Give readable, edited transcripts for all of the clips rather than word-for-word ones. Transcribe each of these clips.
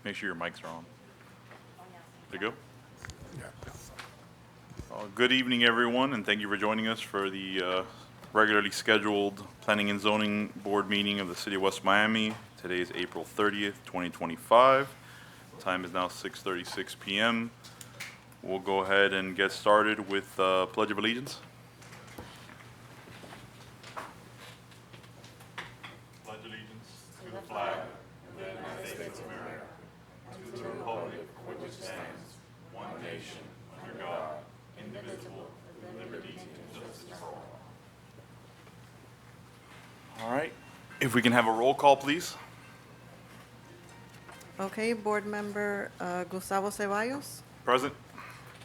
Make sure your mics are on. There you go. Good evening, everyone, and thank you for joining us for the regularly scheduled Planning and Zoning Board meeting of the City of West Miami. Today is April 30th, 2025. Time is now 6:36 p.m. We'll go ahead and get started with Pledge of Allegiance. Pledge allegiance to the flag of the United States of America, to the republic for which it stands, one nation, under God, indivisible, with liberty and justice for all. All right. If we can have a roll call, please. Okay, Board Member Gustavo Ceballos, Present.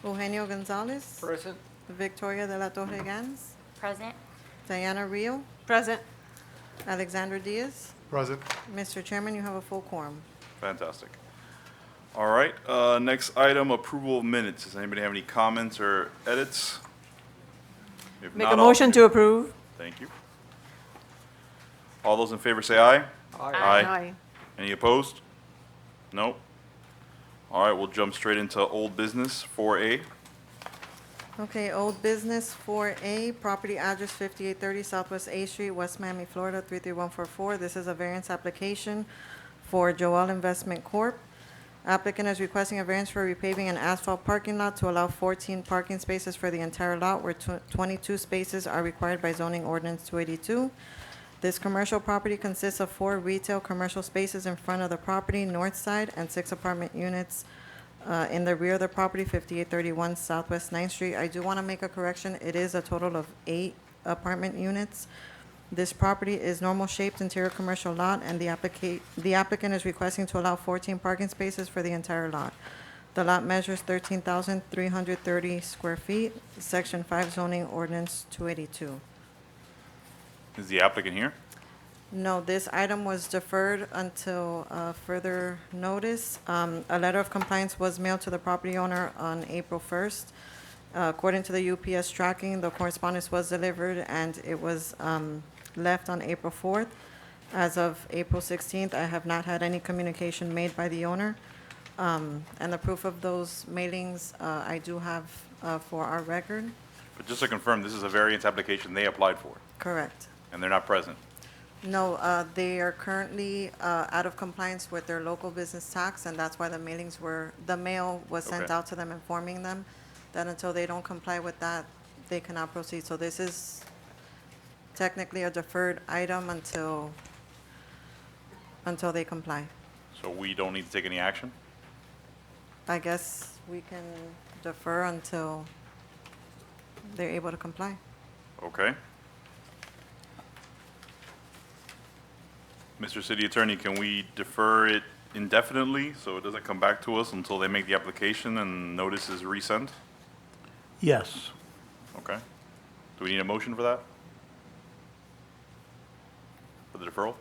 Eugenio Gonzalez, Present. Victoria de la Torre Gans, Present. Diana Rio, Present. Alexandra Diaz. Present. Mr. Chairman, you have a full quorum. Fantastic. All right. Next item, approval of minutes. Does anybody have any comments or edits? If Make not, a motion to approve. Thank you. All those in favor say aye. Aye. Any opposed? No. All right, we'll jump straight into old business, 4A. Okay, old business 4A, property address 5830 Southwest A Street, West Miami, Florida 33144. This is a variance application for Joel Investment Corp. Applicant is requesting a variance for repaving an asphalt parking lot to allow 14 parking spaces for the entire lot, where 22 spaces are required by zoning ordinance 282. This commercial property consists of 4 retail commercial spaces in front of the property, north side, and 6 apartment units in the rear of the property, 5831 Southwest 9th Street. I do want to make a correction. It is a total of 8 apartment units. This property is normal-shaped interior commercial lot, and the applicant is requesting to allow 14 parking spaces for the entire lot. The lot measures 13,330 square feet, Section 5 zoning ordinance 282. Is the applicant here? No, this item was deferred until further notice. A letter of compliance was mailed to the property owner on April 1st. According to the UPS tracking, the correspondence was delivered and it was left on April 4th. As of April 16th, I have not had any communication made by the owner. And the proof of those mailings I do have for our record. But just to confirm, this is a variance application they applied for, Correct. and they're not present. No, they are currently out of compliance with their local business tax, and that's why the mail was sent Okay. out to them informing them that until they don't comply with that, they cannot proceed. So this is technically a deferred item until they comply. So we don't need to take any action? I guess we can defer until they're able to comply. Okay. Mr. City Attorney, can we defer it indefinitely so it doesn't come back to us until they make the application and notice is resent? Yes. Okay. Do we need a motion for that? For the deferral?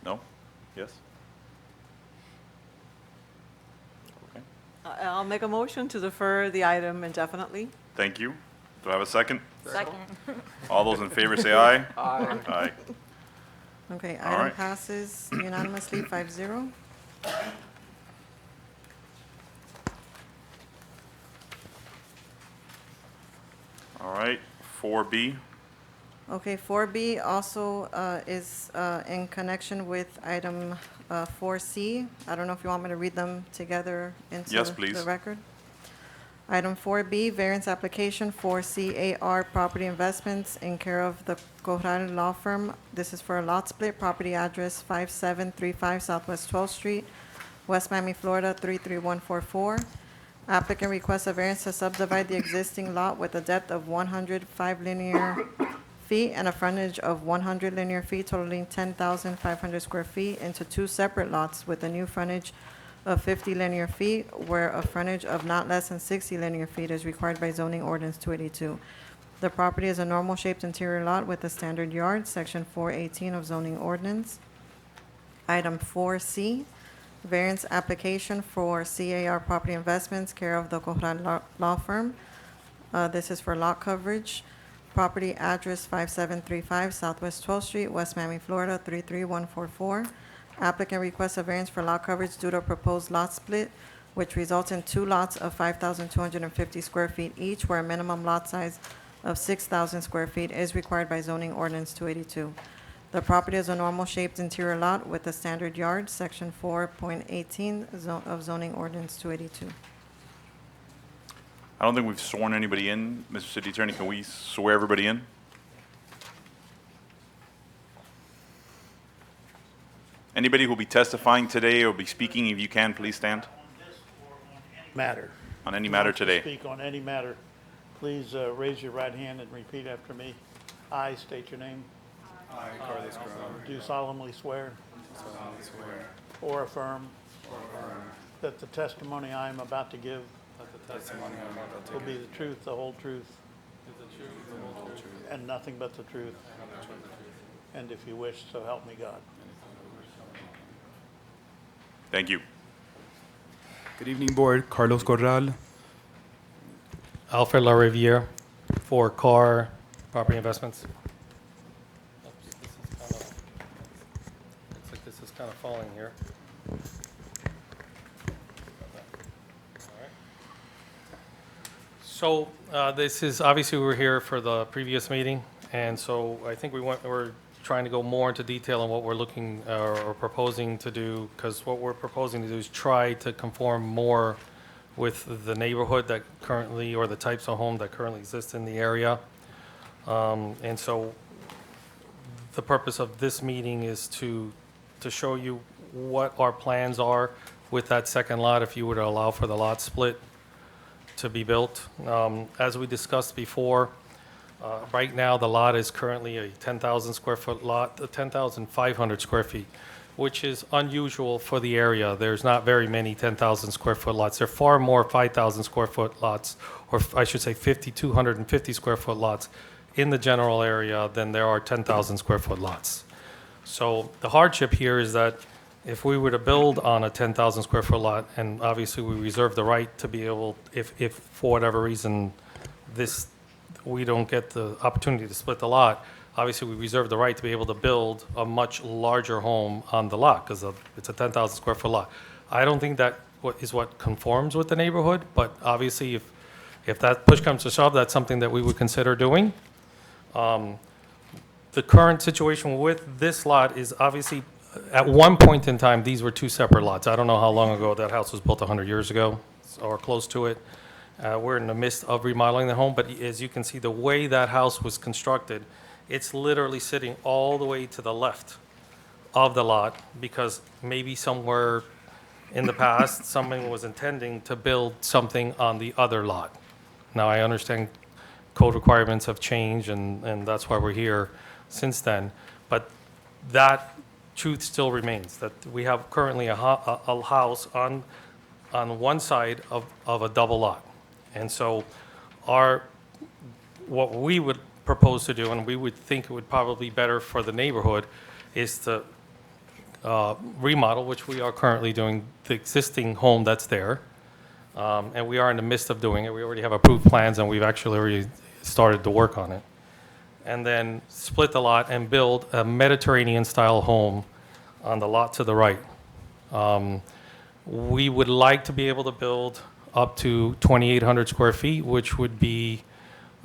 No? Yes? Okay. I'll make a motion to defer the item indefinitely. Thank you. Do I have a second? Second. All those in favor say aye. Aye. Okay, All item right. passes unanimously 5-0. All right, 4B. Okay, 4B also is in connection with item 4C. I don't know if you want me to read them together into Yes, please. the record. Item 4B, variance application for CAR Property Investments in care of the Corral Law Firm. This is for a lot split, property address 5735 Southwest 12th Street, West Miami, Florida 33144. Applicant requests a variance to subdivide the existing lot with a depth of 105 linear feet and a frontage of 100 linear feet totaling 10,500 square feet into 2 separate lots with a new frontage of 50 linear feet, where a frontage of not less than 60 linear feet is required by zoning ordinance 282. The property is a normal-shaped interior lot with a standard yard, section 418 of zoning ordinance. Item 4C, variance application for CAR Property Investments, care of the Corral Law Firm. This is for lot coverage. Property address 5735 Southwest 12th Street, West Miami, Florida 33144. Applicant requests a variance for lot coverage due to a proposed lot split, which results in two lots of 5,250 square feet each, where a minimum lot size of 6,000 square feet is required by zoning ordinance 282. The property is a normal-shaped interior lot with a standard yard, section 4.18 of zoning ordinance 282. I don't think we've sworn anybody in. Mr. City Attorney, can we swear everybody in? Anybody who will be testifying today or be speaking, if you can, please stand Matter. on any matter today. Speak on any matter. Please raise your right hand and repeat after me. I state your name. I, Carlos Corral, Do solemnly swear solemnly swear or affirm that the testimony I am about to give that the testimony I am about to will give be the truth, the whole truth, is the truth, the whole truth, and nothing but the truth. And if you wish, so help me God. Thank you. Good evening, Board. Carlos Corral, Alfred LaRiviere for Carr Property Investments. Looks like this is kind of falling here. So this is, obviously, we were here for the previous meeting, and so I think we're trying to go more into detail on what we're looking or proposing to do, because what we're proposing to do is try to conform more with the neighborhood that currently, or the types of home that currently exist in the area. And so the purpose of this meeting is to show you what our plans are with that second lot, if you were to allow for the lot split to be built. As we discussed before, right now, the lot is currently a 10,000 square foot lot, 10,500 square feet, which is unusual for the area. There's not very many 10,000 square foot lots. There are far more 5,000 square foot lots, or I should say 5,250 square foot lots in the general area than there are 10,000 square foot lots. So the hardship here is that if we were to build on a 10,000 square foot lot, and obviously we reserve the right to be able, if for whatever reason we don't get the opportunity to split the lot, obviously we reserve the right to be able to build a much larger home on the lot, because it's a 10,000 square foot lot. I don't think that is what conforms with the neighborhood, but obviously if that push comes to shove, that's something that we would consider doing. The current situation with this lot is obviously, at one point in time, these were two separate lots. I don't know how long ago that house was built, 100 years ago, or close to it. We're in the midst of remodeling the home, but as you can see, the way that house was constructed, it's literally sitting all the way to the left of the lot, because maybe somewhere in the past, someone was intending to build something on the other lot. Now, I understand code requirements have changed, and that's why we're here since then. But that truth still remains, that we have currently a house on one side of a double lot. And so what we would propose to do, and we would think it would probably be better for the neighborhood, is to remodel, which we are currently doing, the existing home that's there. And we are in the midst of doing it. We already have approved plans, and we've actually already started to work on it. And then split the lot and build a Mediterranean-style home on the lot to the right. We would like to be able to build up to 2,800 square feet, which would be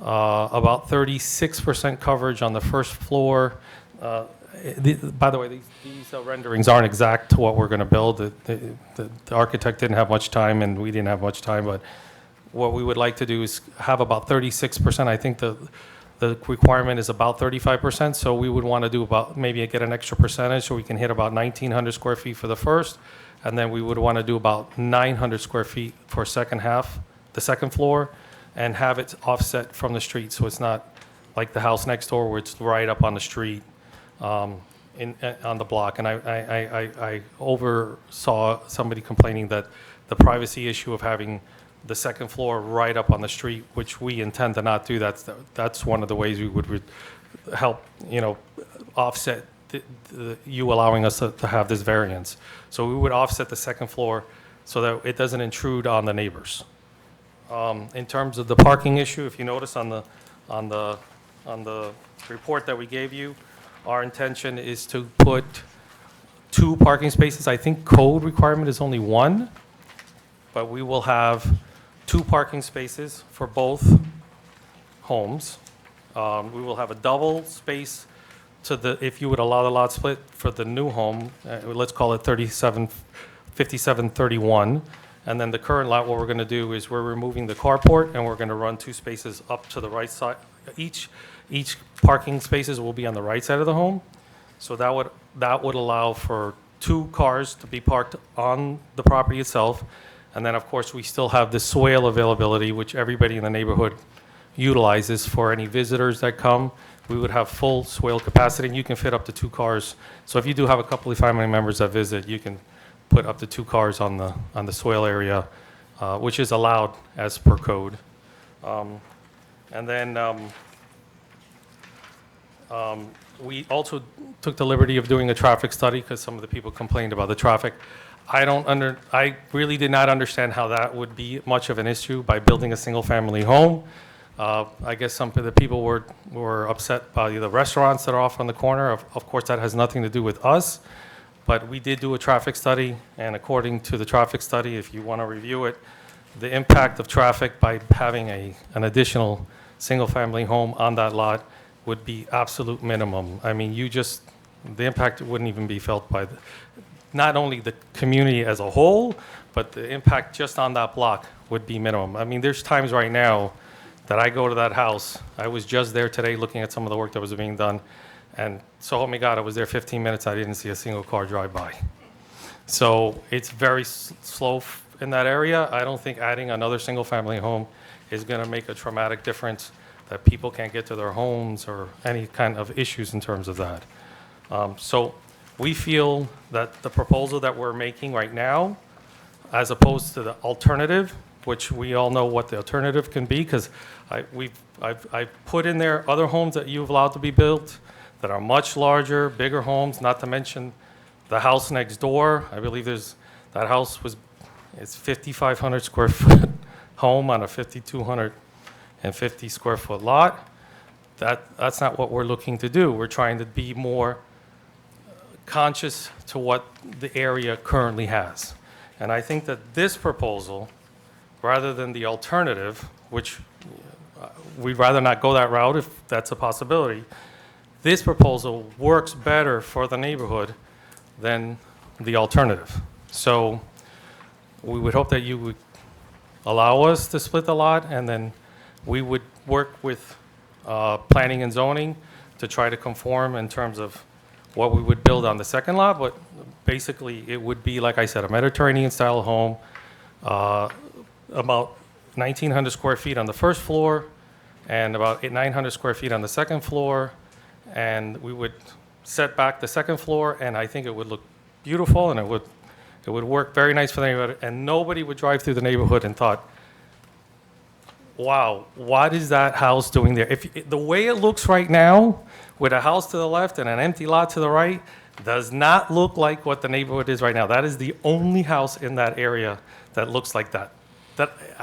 about 36% coverage on the first floor. By the way, these renderings aren't exact to what we're going to build. The architect didn't have much time, and we didn't have much time, but what we would like to do is have about 36%. I think the requirement is about 35%, so we would want to do about, maybe get an extra percentage, so we can hit about 1,900 square feet for the first, and then we would want to do about 900 square feet for second half, the second floor, and have it offset from the street, so it's not like the house next door where it's right up on the street on the block. And I oversaw somebody complaining that the privacy issue of having the second floor right up on the street, which we intend to not do. That's one of the ways we would help, offset you allowing us to have this variance. So we would offset the second floor so that it doesn't intrude on the neighbors. In terms of the parking issue, if you notice on the report that we gave you, our intention is to put 2 parking spaces. I think code requirement is only 1, but we will have 2 parking spaces for both homes. We will have a double space if you would allow the lot split for the new home, let's call it 5731. And then the current lot, what we're going to do is we're removing the carport, and we're going to run 2 spaces up to the right side. Each parking spaces will be on the right side of the home. So that would allow for 2 cars to be parked on the property itself. And then, of course, we still have the swale availability, which everybody in the neighborhood utilizes for any visitors that come. We would have full swale capacity, and you can fit up to 2 cars. So if you do have a couple of family members that visit, you can put up to 2 cars on the swale area, which is allowed as per code. And then we also took the liberty of doing a traffic study because some of the people complained about the traffic. I really did not understand how that would be much of an issue by building a single-family home. I guess some of the people were upset by the restaurants that are off on the corner. Of course, that has nothing to do with us, but we did do a traffic study, and according to the traffic study, if you want to review it, the impact of traffic by having an additional single-family home on that lot would be absolute minimum. I mean, the impact wouldn't even be felt by not only the community as a whole, but the impact just on that block would be minimum. I mean, there's times right now that I go to that house. I was just there today looking at some of the work that was being done, and so help me God, I was there 15 minutes, I didn't see a single car drive by. So it's very slow in that area. I don't think adding another single-family home is going to make a traumatic difference that people can't get to their homes or any kind of issues in terms of that. So we feel that the proposal that we're making right now, as opposed to the alternative, which we all know what the alternative can be, because I've put in there other homes that you've allowed to be built that are much larger, bigger homes, not to mention the house next door. I believe it's 5,500 square foot home on a 5,250 square foot lot. That's not what we're looking to do. We're trying to be more conscious to what the area currently has. And I think that this proposal, rather than the alternative, which we'd rather not go that route if that's a possibility, this proposal works better for the neighborhood than the alternative. So we would hope that you would allow us to split the lot, and then we would work with planning and zoning to try to conform in terms of what we would build on the second lot. But basically, it would be, like I said, a Mediterranean-style home, about 1,900 square feet on the first floor and about 900 square feet on the second floor. And we would set back the second floor, and I think it would look beautiful, and it would work very nice for the neighborhood. And nobody would drive through the neighborhood and thought, wow, what is that house doing there? The way it looks right now, with a house to the left and an empty lot to the right, does not look like what the neighborhood is right now. That is the only house in that area that looks like that.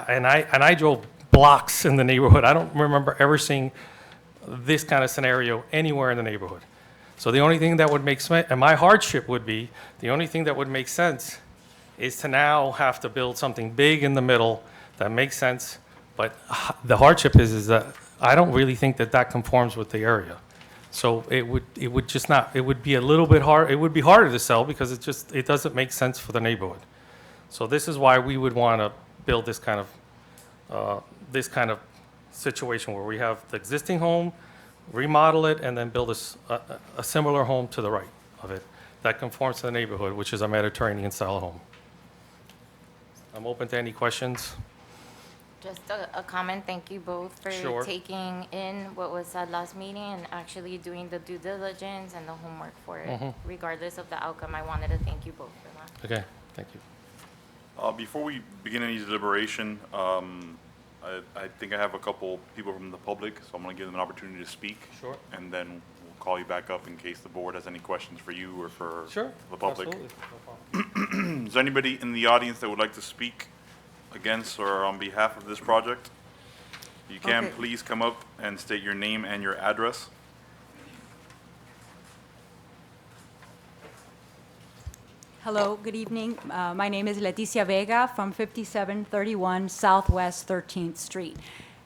And I drove blocks in the neighborhood. I don't remember ever seeing this kind of scenario anywhere in the neighborhood. So the only thing that would make sense, and my hardship would be, the only thing that would make sense is to now have to build something big in the middle that makes sense. But the hardship is that I don't really think that conforms with the area. So it would just not, it would be a little bit hard, it would be harder to sell because it doesn't make sense for the neighborhood. So this is why we would want to build this kind of situation where we have the existing home, remodel it, and then build a similar home to the right of it that conforms to the neighborhood, which is a Mediterranean-style home. I'm open to any questions. Just a comment, thank you both for Sure. taking in what was said last meeting and actually doing the due diligence and the homework for it. Regardless of the outcome, I wanted to thank you both for that. Okay, thank you. Before we begin any deliberation, I think I have a couple people from the public, so I'm going to give them an opportunity to speak. Sure. And then we'll call you back up in case the board has any questions for you or for Sure. the public. Absolutely. No problem. Is there anybody in the audience that would like to speak against or on behalf of this project? You can Okay. please come up and state your name and your address. Hello, good evening. My name is Leticia Vega from 5731 Southwest 13th Street.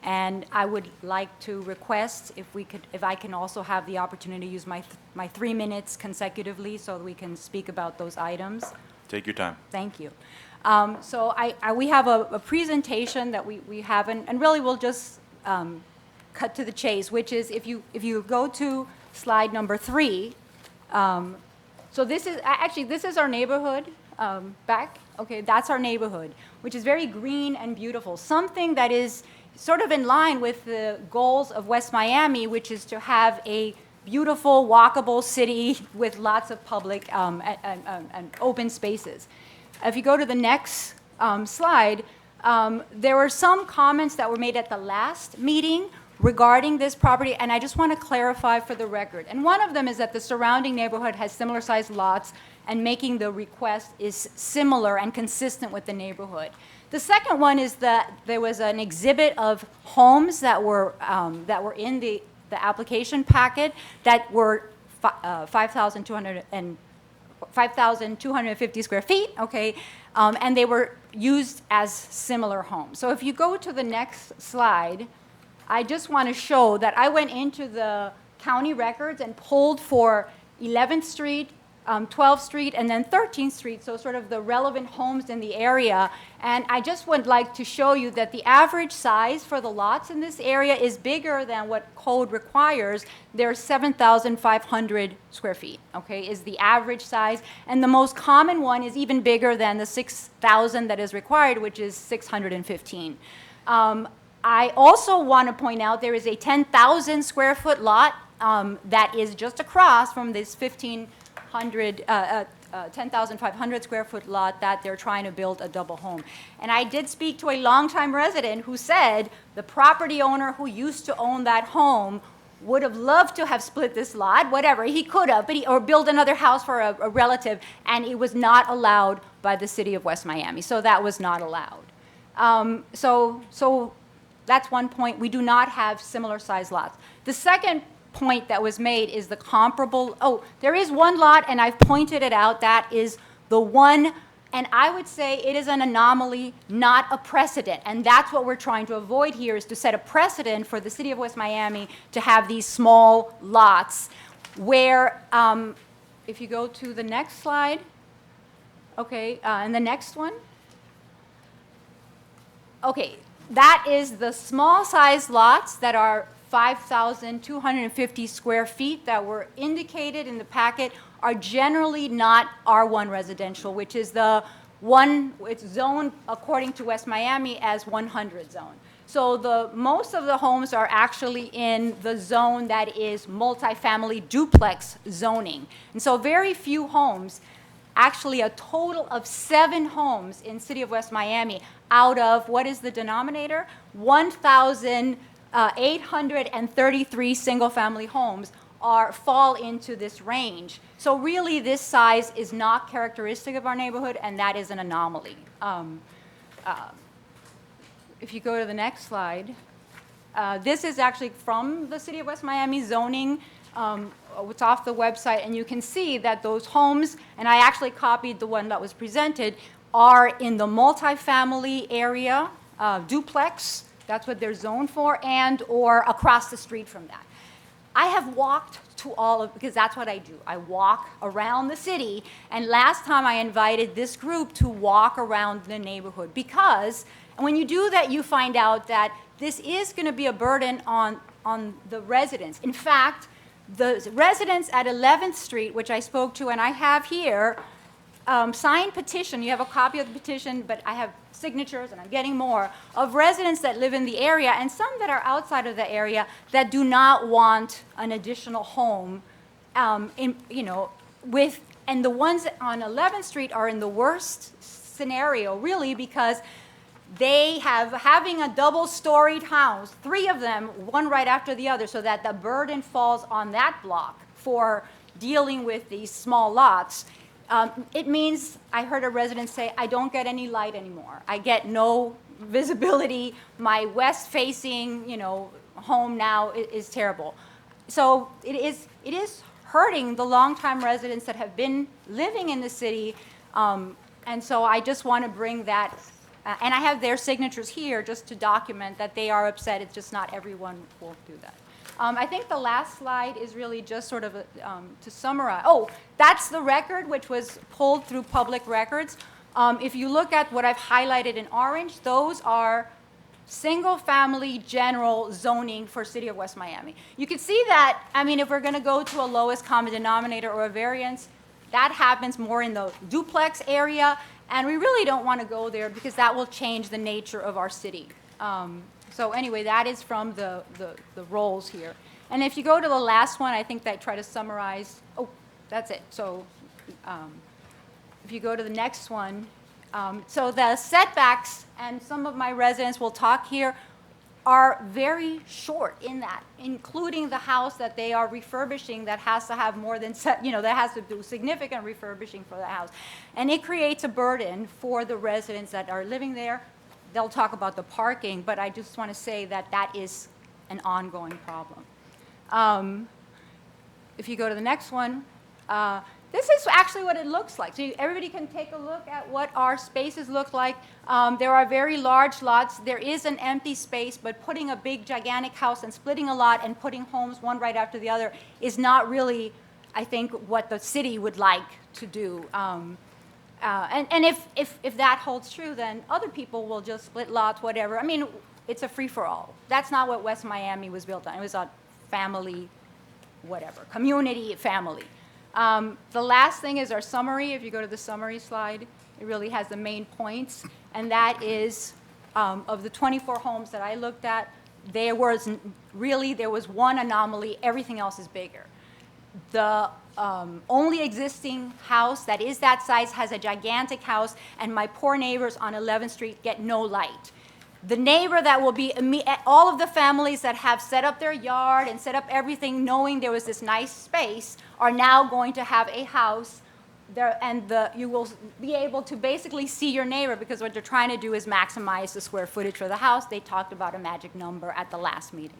And I would like to request if I can also have the opportunity to use my 3 minutes consecutively so that we can speak about those items. Take your time. Thank you. So we have a presentation that we have, and really we'll just cut to the chase, which is if you go to slide number 3, so this is our neighborhood back. Okay, that's our neighborhood, which is very green and beautiful. Something that is sort of in line with the goals of West Miami, which is to have a beautiful, walkable city with lots of public and open spaces. If you go to the next slide, there were some comments that were made at the last meeting regarding this property, and I just want to clarify for the record. And one of them is that the surrounding neighborhood has similar sized lots, and making the request is similar and consistent with the neighborhood. The second one is that there was an exhibit of homes that were in the application packet that were 5,250 square feet, okay, and they were used as similar homes. So if you go to the next slide, I just want to show that I went into the county records and pulled for 11th Street, 12th Street, and then 13th Street, so sort of the relevant homes in the area. And I just would like to show you that the average size for the lots in this area is bigger than what code requires. They're 7,500 square feet, okay, is the average size. And the most common one is even bigger than the 6,000 that is required, which is 615. I also want to point out there is a 10,000 square foot lot that is just across from this 10,500 square foot lot that they're trying to build a double home. And I did speak to a longtime resident who said the property owner who used to own that home would have loved to have split this lot, whatever, he could have, but or build another house for a relative, and it was not allowed by the city of West Miami. So that was not allowed. So that's one point. We do not have similar size lots. The second point that was made is the comparable, there is one lot, and I've pointed it out, that is the one, and I would say it is an anomaly, not a precedent. And that's what we're trying to avoid here, is to set a precedent for the city of West Miami to have these small lots where, if you go to the next slide, okay, and the next one. Okay, that is the small size lots that are 5,250 square feet that were indicated in the packet are generally not R1 residential, which is the one, it's zoned according to West Miami as 100 zone. So most of the homes are actually in the zone that is multifamily duplex zoning. And so very few homes, actually a total of 7 homes in city of West Miami out of, what is the denominator? 1,833 single-family homes fall into this range. So really, this size is not characteristic of our neighborhood, and that is an anomaly. If you go to the next slide, this is actually from the city of West Miami zoning. It's off the website, and you can see that those homes, and I actually copied the one that was presented, are in the multifamily area, duplex, that's what they're zoned for, and or across the street from that. I have walked to all of, because that's what I do. I walk around the city, and last time I invited this group to walk around the neighborhood, because when you do that, you find out that this is going to be a burden on the residents. In fact, the residents at 11th Street, which I spoke to, and I have here, signed petition. You have a copy of the petition, but I have signatures, and I'm getting more, of residents that live in the area and some that are outside of the area that do not want an additional home, and the ones on 11th Street are in the worst scenario, really, because they having a double-storied house, 3 of them, one right after the other, so that the burden falls on that block for dealing with these small lots. It means, I heard a resident say, I don't get any light anymore. I get no visibility. My west-facing, home now is terrible. So it is hurting the longtime residents that have been living in the city. And so I just want to bring that, and I have their signatures here just to document that they are upset. It's just not everyone will do that. I think the last slide is really just sort of to summarize. Oh, that's the record, which was pulled through public records. If you look at what I've highlighted in orange, those are single-family general zoning for City of West Miami. You can see that, if we're going to go to a lowest common denominator or a variance, that happens more in the duplex area, and we really don't want to go there because that will change the nature of our city. So anyway, that is from the roles here. And if you go to the last one, I think that I try to summarize. Oh, that's it. So if you go to the next one, so the setbacks, and some of my residents will talk here, are very short in that, including the house that they are refurbishing that has to have more than, that has to do significant refurbishing for the house. And it creates a burden for the residents that are living there. They'll talk about the parking, but I just want to say that that is an ongoing problem. If you go to the next one, this is actually what it looks like. So everybody can take a look at what our spaces look like. There are very large lots. There is an empty space, but putting a big, gigantic house and splitting a lot and putting homes one right after the other is not really, I think, what the city would like to do. And if that holds true, then other people will just split lots, whatever. It's a free-for-all. That's not what West Miami was built on. It was a family, whatever, community, family. The last thing is our summary. If you go to the summary slide, it really has the main points. And that is, of the 24 homes that I looked at, there was one anomaly. Everything else is bigger. The only existing house that is that size has a gigantic house, and my poor neighbors on 11th Street get no light. The neighbor that will be, all of the families that have set up their yard and set up everything knowing there was this nice space are now going to have a house there, and you will be able to basically see your neighbor, because what they're trying to do is maximize the square footage for the house. They talked about a magic number at the last meeting.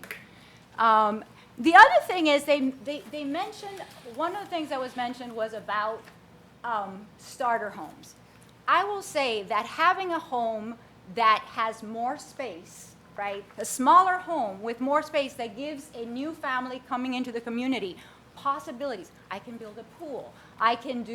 The other thing is they mentioned, one of the things that was mentioned was about starter homes. I will say that having a home that has more space, right, a smaller home with more space that gives a new family coming into the community possibilities. I can build a pool. I can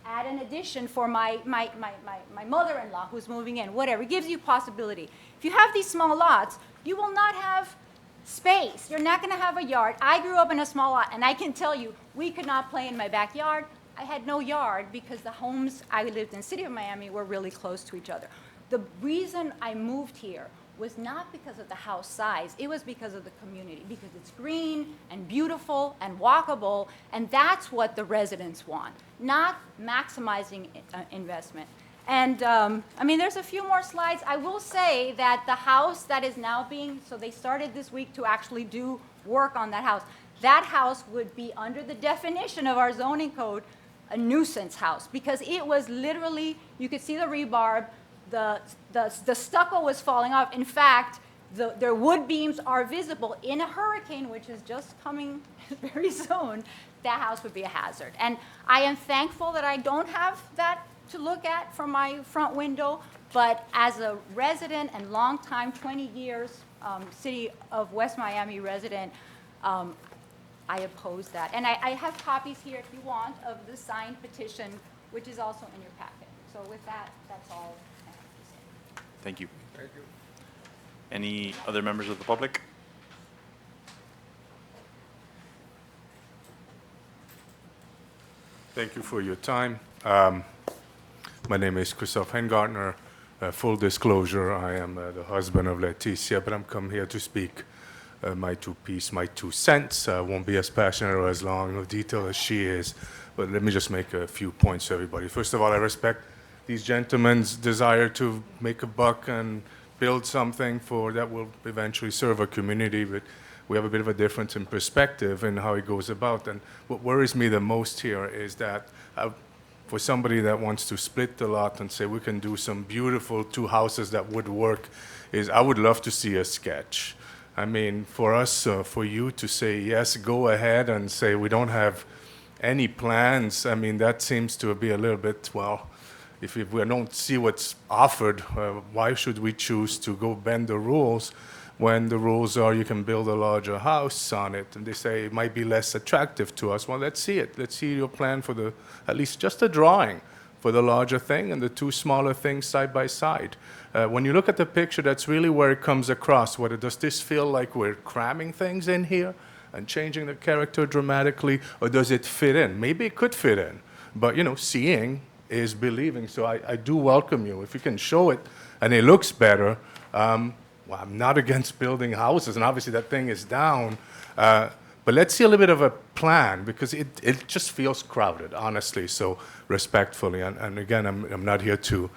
add an addition for my mother-in-law who's moving in, whatever. It gives you possibility. If you have these small lots, you will not have space. You're not going to have a yard. I grew up in a small lot, and I can tell you, we could not play in my backyard. I had no yard because the homes I lived in the city of Miami were really close to each other. The reason I moved here was not because of the house size. It was because of the community, because it's green and beautiful and walkable, and that's what the residents want, not maximizing investment. And there's a few more slides. I will say that the house that is now so they started this week to actually do work on that house. That house would be under the definition of our zoning code, a nuisance house, because it was literally, you could see the rebarb, the stucco was falling off. In fact, their wood beams are visible. In a hurricane, which is just coming very soon, that house would be a hazard. And I am thankful that I don't have that to look at from my front window, but as a resident and longtime 20 years City of West Miami resident, I oppose that. And I have copies here, if you want, of the signed petition, which is also in your packet. So with that, that's all I have to say. Thank you. Any other members of the public? Thank you for your time. My name is Christoph Hengartner. Full disclosure, I am the husband of Leticia, but I'm come here to speak my two cents. I won't be as passionate or as long of detail as she is, but let me just make a few points to everybody. First of all, I respect these gentlemen's desire to make a buck and build something that will eventually serve a community, but we have a bit of a difference in perspective in how it goes about. And what worries me the most here is that for somebody that wants to split the lot and say we can do some beautiful two houses that would work, is I would love to see a sketch. I mean, for us, for you to say, yes, go ahead and say we don't have any plans, I mean, that seems to be a little bit, well, if we don't see what's offered, why should we choose to go bend the rules when the rules are you can build a larger house on it? And they say it might be less attractive to us. Well, let's see it. Let's see your plan for at least just a drawing for the larger thing and the two smaller things side by side. When you look at the picture, that's really where it comes across. Does this feel like we're cramming things in here and changing the character dramatically, or does it fit in? Maybe it could fit in, but seeing is believing. So I do welcome you. If you can show it and it looks better, well, I'm not against building houses, and obviously that thing is down, but let's see a little bit of a plan, because it just feels crowded, honestly, so respectfully. And again, I'm not here to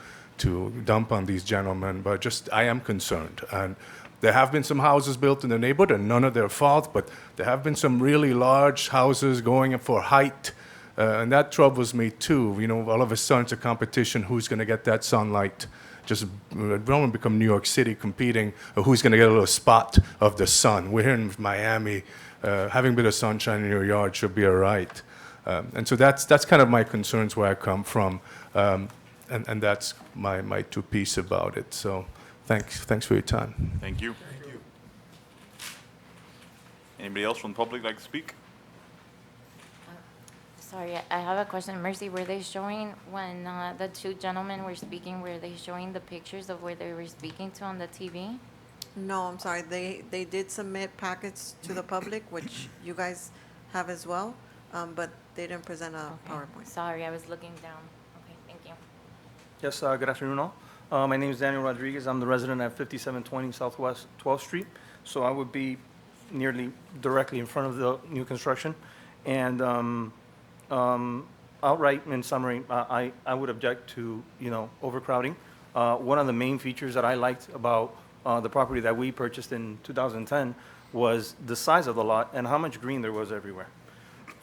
dump on these gentlemen, but just I am concerned. And there have been some houses built in the neighborhood, and none of their fault, but there have been some really large houses going for height, and that troubles me too. All of a sudden it's a competition, who's going to get that sunlight. Just we don't become New York City competing, who's going to get a little spot of the sun. We're here in Miami. Having a bit of sunshine in your yard should be all right. And so that's kind of my concerns where I come from. And that's my two piece about it. So thanks for your time. Thank you. Anybody else from the public like to speak? Sorry, I have a question. Mercy, were they showing, when the two gentlemen were speaking, were they showing the pictures of where they were speaking to on the TV? No, I'm sorry. They did submit packets to the public, which you guys have as well, but they didn't present a PowerPoint. Sorry, I was looking down. Okay, thank you. Yes, good afternoon all. My name is Daniel Rodriguez. I'm the resident at 5720 Southwest 12th Street. So I would be nearly directly in front of the new construction. And outright, in summary, I would object to, overcrowding. One of the main features that I liked about the property that we purchased in 2010 was the size of the lot and how much green there was everywhere.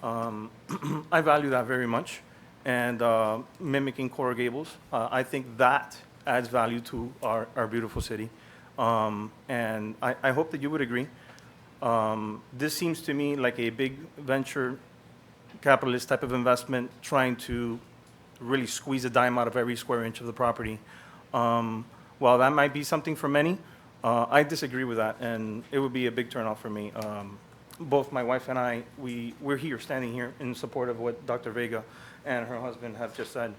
I value that very much. And mimicking Coral Gables, I think that adds value to our beautiful city. And I hope that you would agree. This seems to me like a big venture capitalist type of investment, trying to really squeeze a dime out of every square inch of the property. While that might be something for many, I disagree with that, and it would be a big turnoff for me. Both my wife and I, we're here, standing here in support of what Dr. Vega and her husband have just said.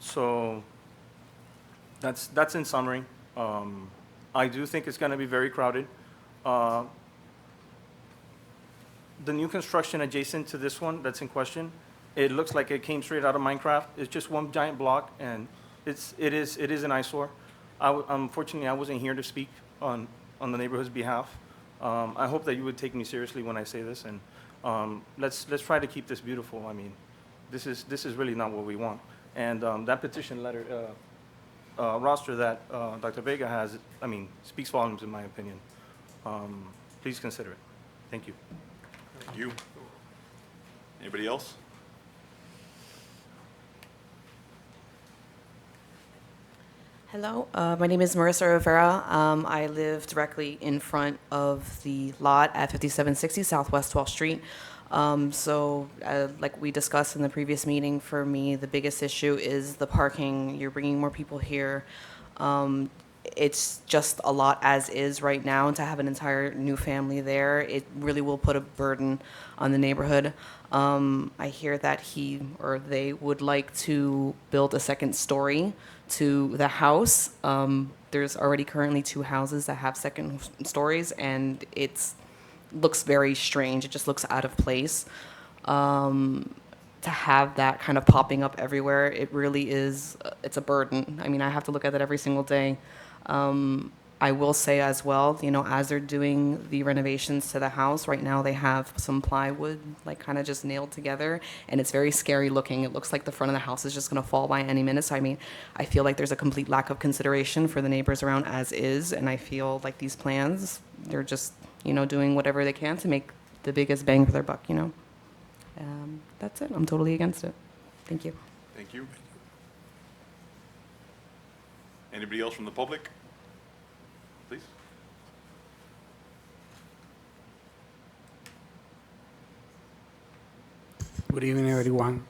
So that's in summary. I do think it's going to be very crowded. The new construction adjacent to this one that's in question, it looks like it came straight out of Minecraft. It's just one giant block, and it is an eyesore. Unfortunately, I wasn't here to speak on the neighborhood's behalf. I hope that you would take me seriously when I say this, and let's try to keep this beautiful. I mean, this is really not what we want. And that petition letter roster that Dr. Vega has, I mean, speaks volumes in my opinion. Please consider it. Thank you. Thank you. Anybody else? Hello, my name is Marissa Rivera. I live directly in front of the lot at 5760 Southwest 12th Street. Like we discussed in the previous meeting, for me, the biggest issue is the parking. You're bringing more people here. It's just a lot as is right now, and to have an entire new family there, it really will put a burden on the neighborhood. I hear that he or they would like to build a second story to the house. There's already currently two houses that have second stories, and it looks very strange. It just looks out of place. To have that kind of popping up everywhere, it really is, it's a burden. I mean, I have to look at that every single day. I will say as well, as they're doing the renovations to the house, right now they have some plywood like kind of just nailed together, and it's very scary looking. It looks like the front of the house is just going to fall by any minute. So I mean, I feel like there's a complete lack of consideration for the neighbors around as is, and I feel like these plans, they're just, doing whatever they can to make the biggest bang for their buck, That's it. I'm totally against it. Thank you. Thank you. Anybody else from the public? Please. Good evening, everyone.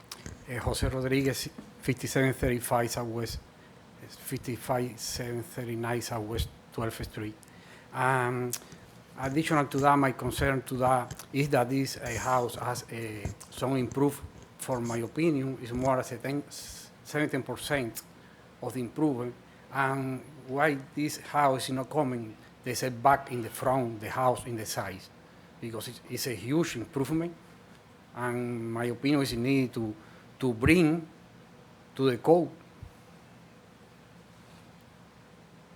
Jose Rodriguez, 5735 Southwest, 5739 Southwest 12th Street. Additional to that, my concern to that is that this house has some improve, for my opinion, is more than 17% of the improvement. And why this house is not coming, they said back in the front, the house in the size, because it's a huge improvement. And my opinion is needed to bring to the code.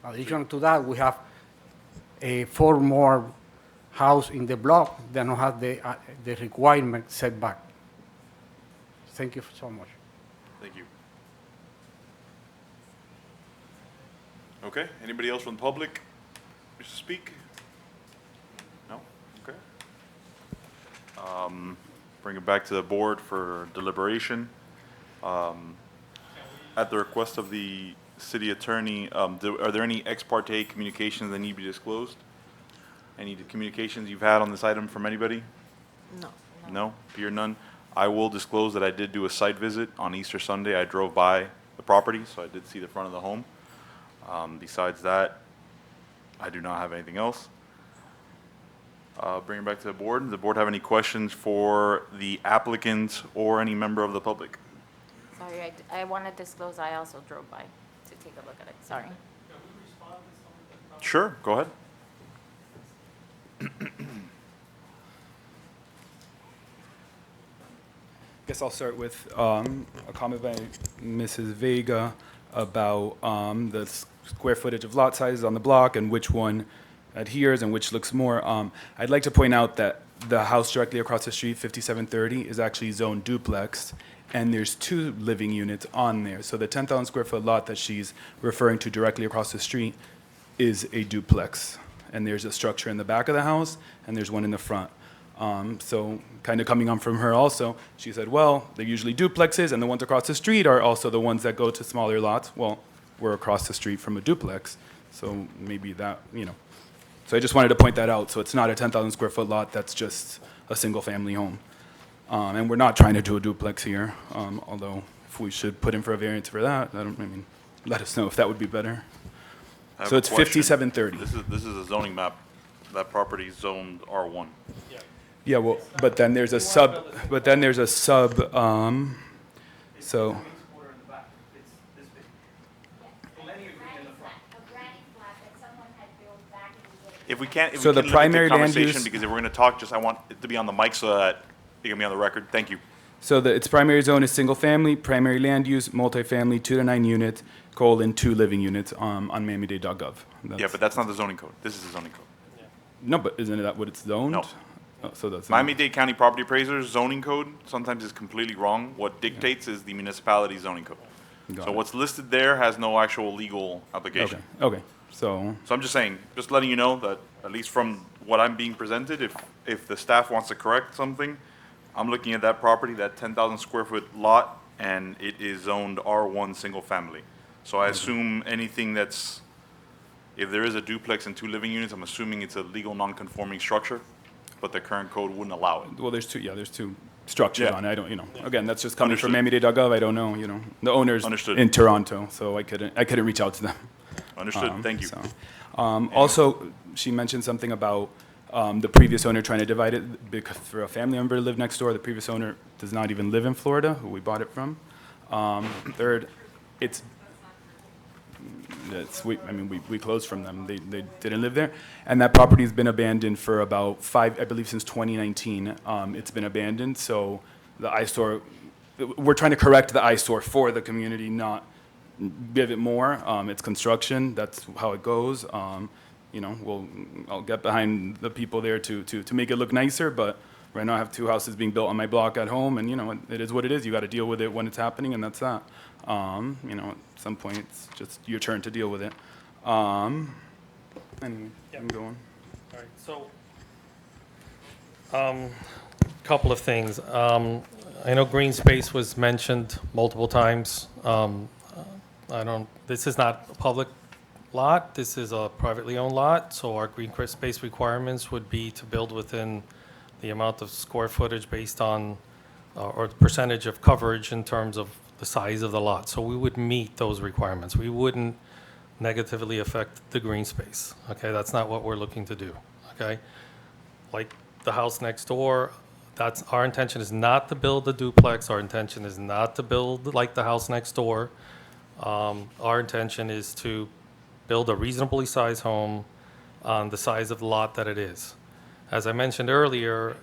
Additional to that, we have 4 more house in the block that don't have the requirement setback. Thank you so much. Thank you. Okay, anybody else from the public wish to speak? No? Okay. Bring it back to the board for deliberation. At the request of the city attorney, are there any ex parte communications that need to be disclosed? Any communications you've had on this item from anybody? No. No? Hear none? I will disclose that I did do a site visit on Easter Sunday. I drove by the property, so I did see the front of the home. Besides that, I do not have anything else. Bring it back to the board. Does the board have any questions for the applicant or any member of the public? Sorry, I want to disclose, I also drove by to take a look at it, sorry. Sure, go ahead. Guess I'll start with a comment by Mrs. Vega about the square footage of lot sizes on the block and which one adheres and which looks more. I'd like to point out that the house directly across the street, 5730, is actually zoned duplex, and there's 2 living units on there. So the 10,000 square foot lot that she's referring to directly across the street is a duplex. And there's a structure in the back of the house, and there's one in the front. So kind of coming on from her also, she said, well, they're usually duplexes, and the ones across the street are also the ones that go to smaller lots. Well, we're across the street from a duplex, so maybe that, you know. So I just wanted to point that out. So it's not a 10,000 square foot lot, that's just a single family home. And we're not trying to do a duplex here, although if we should put in for a variance for that, I mean, let us know if that would be better. I have So a it's question. 5730. This is a zoning map. That property is zoned R1. Yeah, well, but then there's a sub, so, If we can't, So the limit primary land conversation, use- because if we're going to talk, just I want it to be on the mic so that it can be on the record. Thank you. so its primary zone is single family, primary land use, multifamily, 2 to 9 units, 2 living units, on Miami-Dade.gov. Yeah, but that's not the zoning code. This is the zoning code. No, but isn't that what it's zoned? No. Oh, so that's. not- Miami-Dade County Property Appraiser's zoning code sometimes is completely wrong. What dictates is the municipality zoning code. Got So it. what's listed there has no actual legal Okay, application. okay, so, So I'm just saying, just letting you know that at least from what I'm being presented, if the staff wants to correct something, I'm looking at that property, that 10,000 square foot lot, and it is zoned R1 single family. So I assume anything that's, if there is a duplex and 2 living units, I'm assuming it's a legal non-conforming structure, but the current code wouldn't allow it. well, there's 2 structures Yeah. on it. I don't, again, that's just coming from Understood. Miami-Dade.gov. I don't know, the owner's Understood. in Toronto, so I couldn't reach out to them. Understood, thank you. So, also, she mentioned something about the previous owner trying to divide it because for a family member to live next door. The previous owner does not even live in Florida, who we bought it from. Third, we closed from them. They didn't live there. And that property's been abandoned for about I believe since 2019. It's been abandoned, so the eyesore, we're trying to correct the eyesore for the community, not give it more. It's construction, that's how it goes. I'll get behind the people there to make it look nicer, but right now I have 2 houses being built on my block at home, and it is what it is. You got to deal with it when it's happening, and that's that. At some point it's just your turn to deal with it. Anyway, I'm going. All right, so, couple of things. I know green space was mentioned multiple times. This is not a public lot, this is a privately owned lot, so our green space requirements would be to build within the amount of square footage based on, or the percentage of coverage in terms of the size of the lot. So we would meet those requirements. We wouldn't negatively affect the green space, okay? That's not what we're looking to do, okay? Like the house next door, our intention is not to build a duplex. Our intention is not to build like the house next door. Our intention is to build a reasonably sized home on the size of the lot that it is. As I mentioned earlier,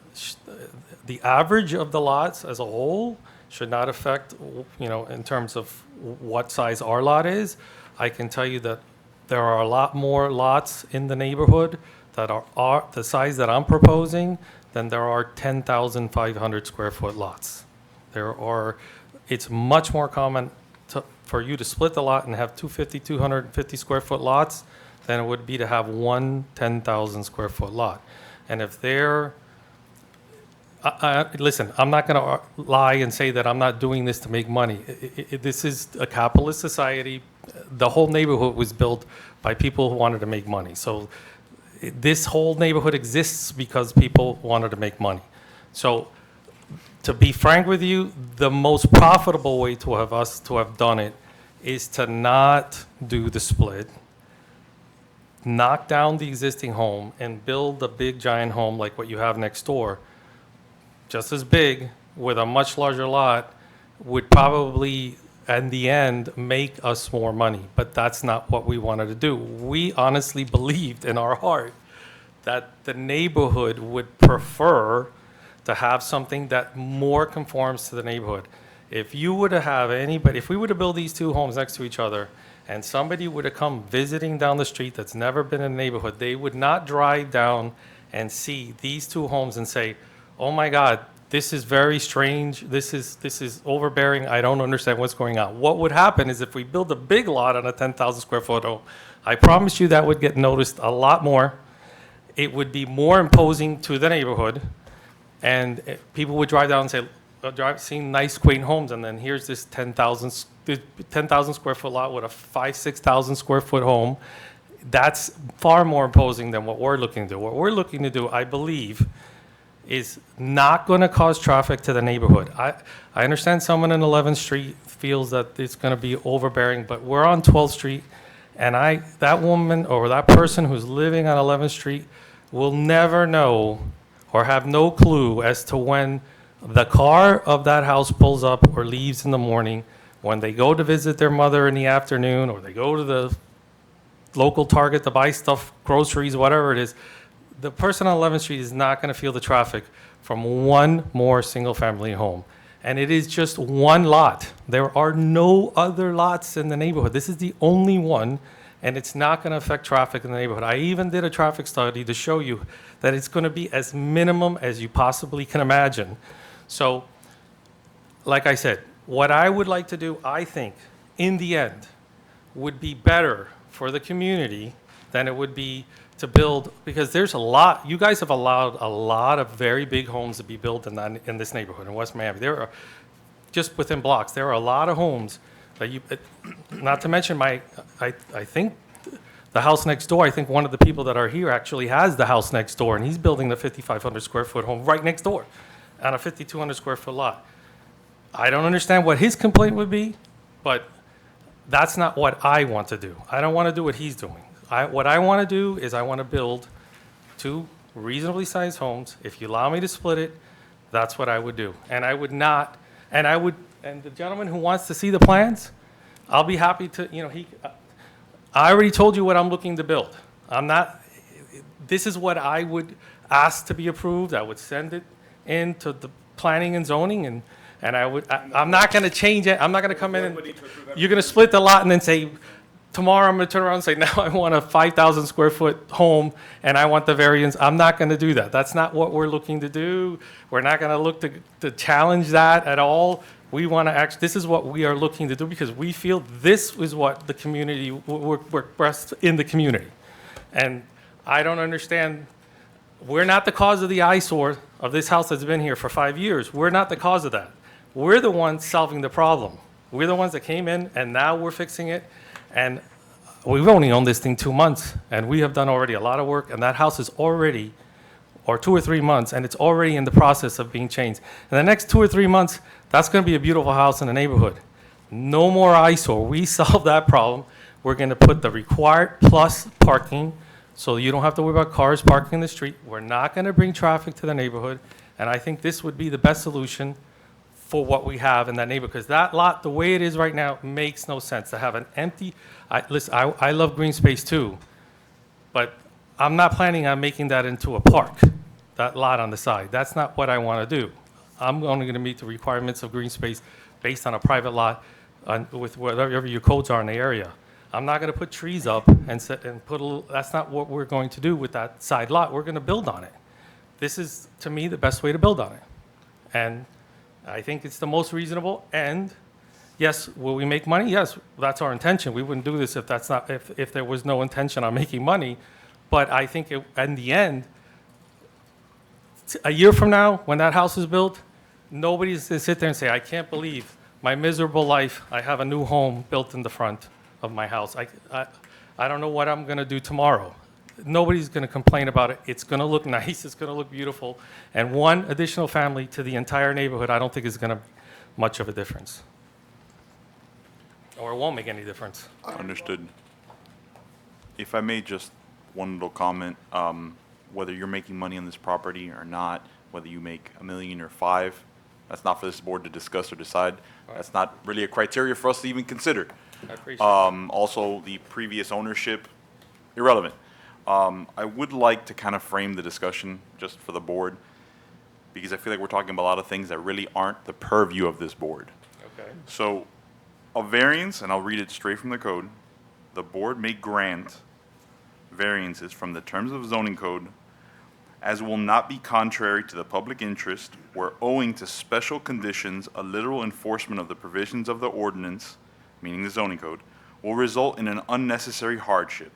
the average of the lots as a whole should not affect, in terms of what size our lot is. I can tell you that there are a lot more lots in the neighborhood that are the size that I'm proposing than there are 10,500 square foot lots. It's much more common for you to split the lot and have 250 square foot lots than it would be to have one 10,000 square foot lot. And if listen, I'm not going to lie and say that I'm not doing this to make money. This is a capitalist society. The whole neighborhood was built by people who wanted to make money. So this whole neighborhood exists because people wanted to make money. So to be frank with you, the most profitable way to have done it is to not do the split, knock down the existing home and build a big giant home like what you have next door, just as big with a much larger lot, would probably in the end make us more money. But that's not what we wanted to do. We honestly believed in our heart that the neighborhood would prefer to have something that more conforms to the neighborhood. If we were to build these two homes next to each other and somebody would have come visiting down the street that's never been in the neighborhood, they would not drive down and see these two homes and say, oh my God, this is very strange, this is overbearing, I don't understand what's going on. What would happen is if we build a big lot on a 10,000 square foot home, I promise you that would get noticed a lot more. It would be more imposing to the neighborhood, and people would drive down and say, seeing nice, quaint homes, and then here's this 10,000 square foot lot with a 6,000 square foot home. That's far more imposing than what we're looking to do. What we're looking to do, I believe, is not going to cause traffic to the neighborhood. I understand someone in 11th Street feels that it's going to be overbearing, but we're on 12th Street, and that woman or that person who's living on 11th Street will never know or have no clue as to when the car of that house pulls up or leaves in the morning, when they go to visit their mother in the afternoon, or they go to the local Target to buy stuff, groceries, whatever it is. The person on 11th Street is not going to feel the traffic from one more single-family home. And it is just one lot. There are no other lots in the neighborhood. This is the only one, and it's not going to affect traffic in the neighborhood. I even did a traffic study to show you that it's going to be as minimum as you possibly can imagine. So, like I said, what I would like to do, I think, in the end, would be better for the community than it would be to build, because there's a lot, you guys have allowed a lot of very big homes to be built in this neighborhood in West Miami. There are, just within blocks, there are a lot of homes that not to mention I think the house next door, I think one of the people that are here actually has the house next door, and he's building the 5,500 square foot home right next door on a 5,200 square foot lot. I don't understand what his complaint would be, but that's not what I want to do. I don't want to do what he's doing. What I want to do is I want to build two reasonably sized homes. If you allow me to split it, that's what I would do. And I would not, and the gentleman who wants to see the plans, I'll be happy to, I already told you what I'm looking to build. This is what I would ask to be approved. I would send it into the planning and zoning, and I'm not going to change it. I'm not going to come in and, you're going to split the lot and then say, tomorrow I'm going to turn around and say, now I want a 5,000 square foot home and I want the variance. I'm not going to do that. That's not what we're looking to do. We're not going to look to challenge that at all. We want to this is what we are looking to do because we feel this is what the community, we're best in the community. And I don't understand, we're not the cause of the eyesore of this house that's been here for 5 years. We're not the cause of that. we're the ones solving the problem. We're the ones that came in, and now we're fixing it. And we've only owned this thing 2 months, and we have done already a lot of work, and that house is already, or 2 or 3 months, and it's already in the process of being changed. In the next 2 or 3 months, that's going to be a beautiful house in the neighborhood. No more eyesore. We solved that problem. We're going to put the required plus parking, so you don't have to worry about cars parking in the street. We're not going to bring traffic to the neighborhood, and I think this would be the best solution for what we have in that neighborhood, because that lot, the way it is right now, makes no sense to have an empty, listen, I love green space too, but I'm not planning on making that into a park, that lot on the side. That's not what I want to do. I'm only going to meet the requirements of green space based on a private lot with whatever your codes are in the area. I'm not going to put trees up and put a little, that's not what we're going to do with that side lot. We're going to build on it. This is, to me, the best way to build on it. And I think it's the most reasonable. And yes, will we make money? Yes, that's our intention. We wouldn't do this if that's not, if there was no intention on making money. But I think in the end, a year from now, when that house is built, nobody's going to sit there and say, I can't believe my miserable life, I have a new home built in the front of my house. I don't know what I'm going to do tomorrow. Nobody's going to complain about it. It's going to look nice. It's going to look beautiful. And one additional family to the entire neighborhood, I don't think is going to much of a difference. Or it won't make any difference. Understood. If I may, just one little comment, whether you're making money on this property or not, whether you make $1 million or $5 million, that's not for this board to discuss or decide. That's not really a criteria for us to even consider. I appreciate it. Also, the previous ownership, irrelevant. I would like to kind of frame the discussion just for the board, because I feel like we're talking about a lot of things that really aren't the purview of this board. Okay. So, a variance, and I'll read it straight from the code, the board may grant variances from the terms of zoning code as will not be contrary to the public interest or owing to special conditions, a literal enforcement of the provisions of the ordinance, meaning the zoning code, will result in an unnecessary hardship.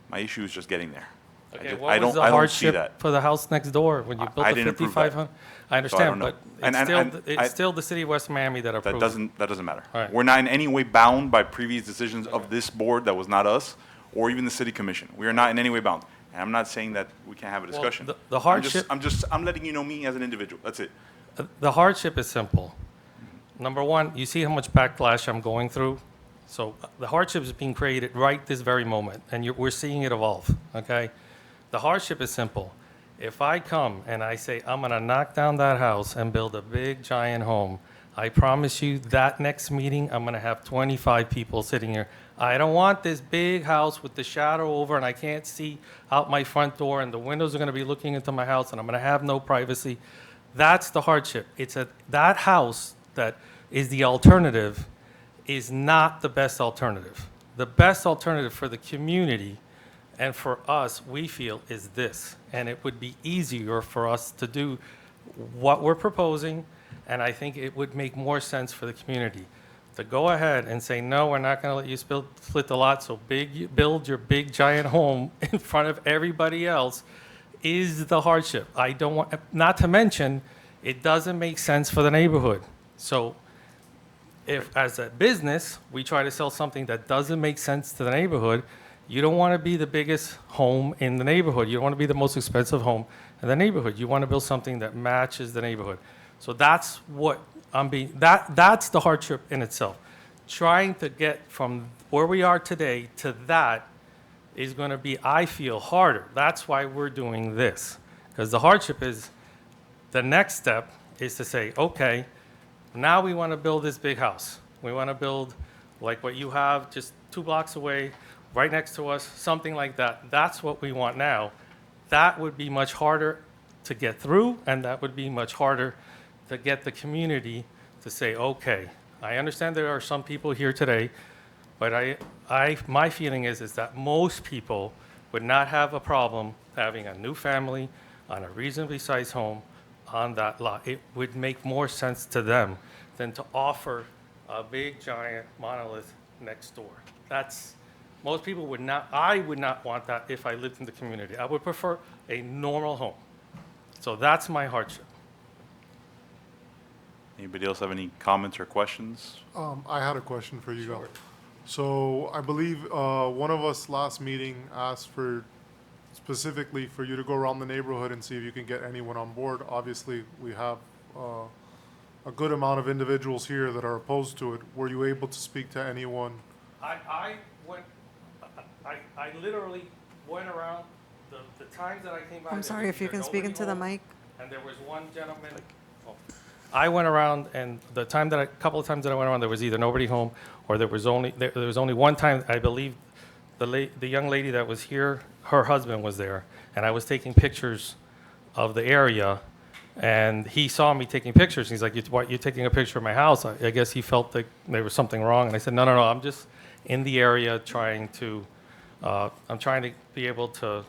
My issue is just getting there. Okay, I what was the don't see hardship that. for the house next door when you built I the didn't approve that. 5,500? I So I understand, don't know. but And it's still the city of West Miami that approved. That doesn't matter. All right. We're not in any way bound by previous decisions of this board that was not us, or even the city commission. We are not in any way bound. And I'm not saying that we can't have a Well, discussion. the hardship- I'm letting you know me as an individual. That's it. The hardship is simple. Number one, you see how much backlash I'm going through? So the hardship is being created right this very moment, and we're seeing it evolve, okay? The hardship is simple. If I come and I say, I'm gonna knock down that house and build a big giant home, I promise you that next meeting, I'm gonna have 25 people sitting here. I don't want this big house with the shadow over and I can't see out my front door and the windows are gonna be looking into my house and I'm gonna have no privacy. That's the hardship. That house that is the alternative is not the best alternative. The best alternative for the community and for us, we feel, is this. And it would be easier for us to do what we're proposing, and I think it would make more sense for the community to go ahead and say, no, we're not going to let you split the lot, so build your big giant home in front of everybody else is the hardship. I don't want, not to mention, it doesn't make sense for the neighborhood. So if, as a business, we try to sell something that doesn't make sense to the neighborhood, you don't want to be the biggest home in the neighborhood. You don't want to be the most expensive home in the neighborhood. You want to build something that matches the neighborhood. So that's what that's the hardship in itself. Trying to get from where we are today to that is going to be, I feel, harder. That's why we're doing this. Because the hardship is, the next step is to say, okay, now we want to build this big house. We want to build like what you have just 2 blocks away, right next to us, something like that. That's what we want now. That would be much harder to get through, and that would be much harder to get the community to say, okay, I understand there are some people here today, but my feeling is that most people would not have a problem having a new family on a reasonably sized home on that lot. It would make more sense to them than to offer a big giant monolith next door. Most people would not, I would not want that if I lived in the community. I would prefer a normal home. So that's my hardship. Anybody else have any comments or questions? I had a question for you guys. So I believe one of us last meeting asked for specifically for you to go around the neighborhood and see if you can get anyone on board. Obviously, we have a good amount of individuals here that are opposed to it. Were you able to speak to anyone? I literally went around the times that I came by. I'm sorry, if you can speak into the mic. And there was one gentleman. I went around, and couple of times that I went around, there was either nobody home, or there was only one time, I believe, the young lady that was here, her husband was there, and I was taking pictures of the area, and he saw me taking pictures. He's like, "What? You're taking a picture of my house?" I guess he felt that there was something wrong, and I said, "No, I'm just in the area I'm trying to be able to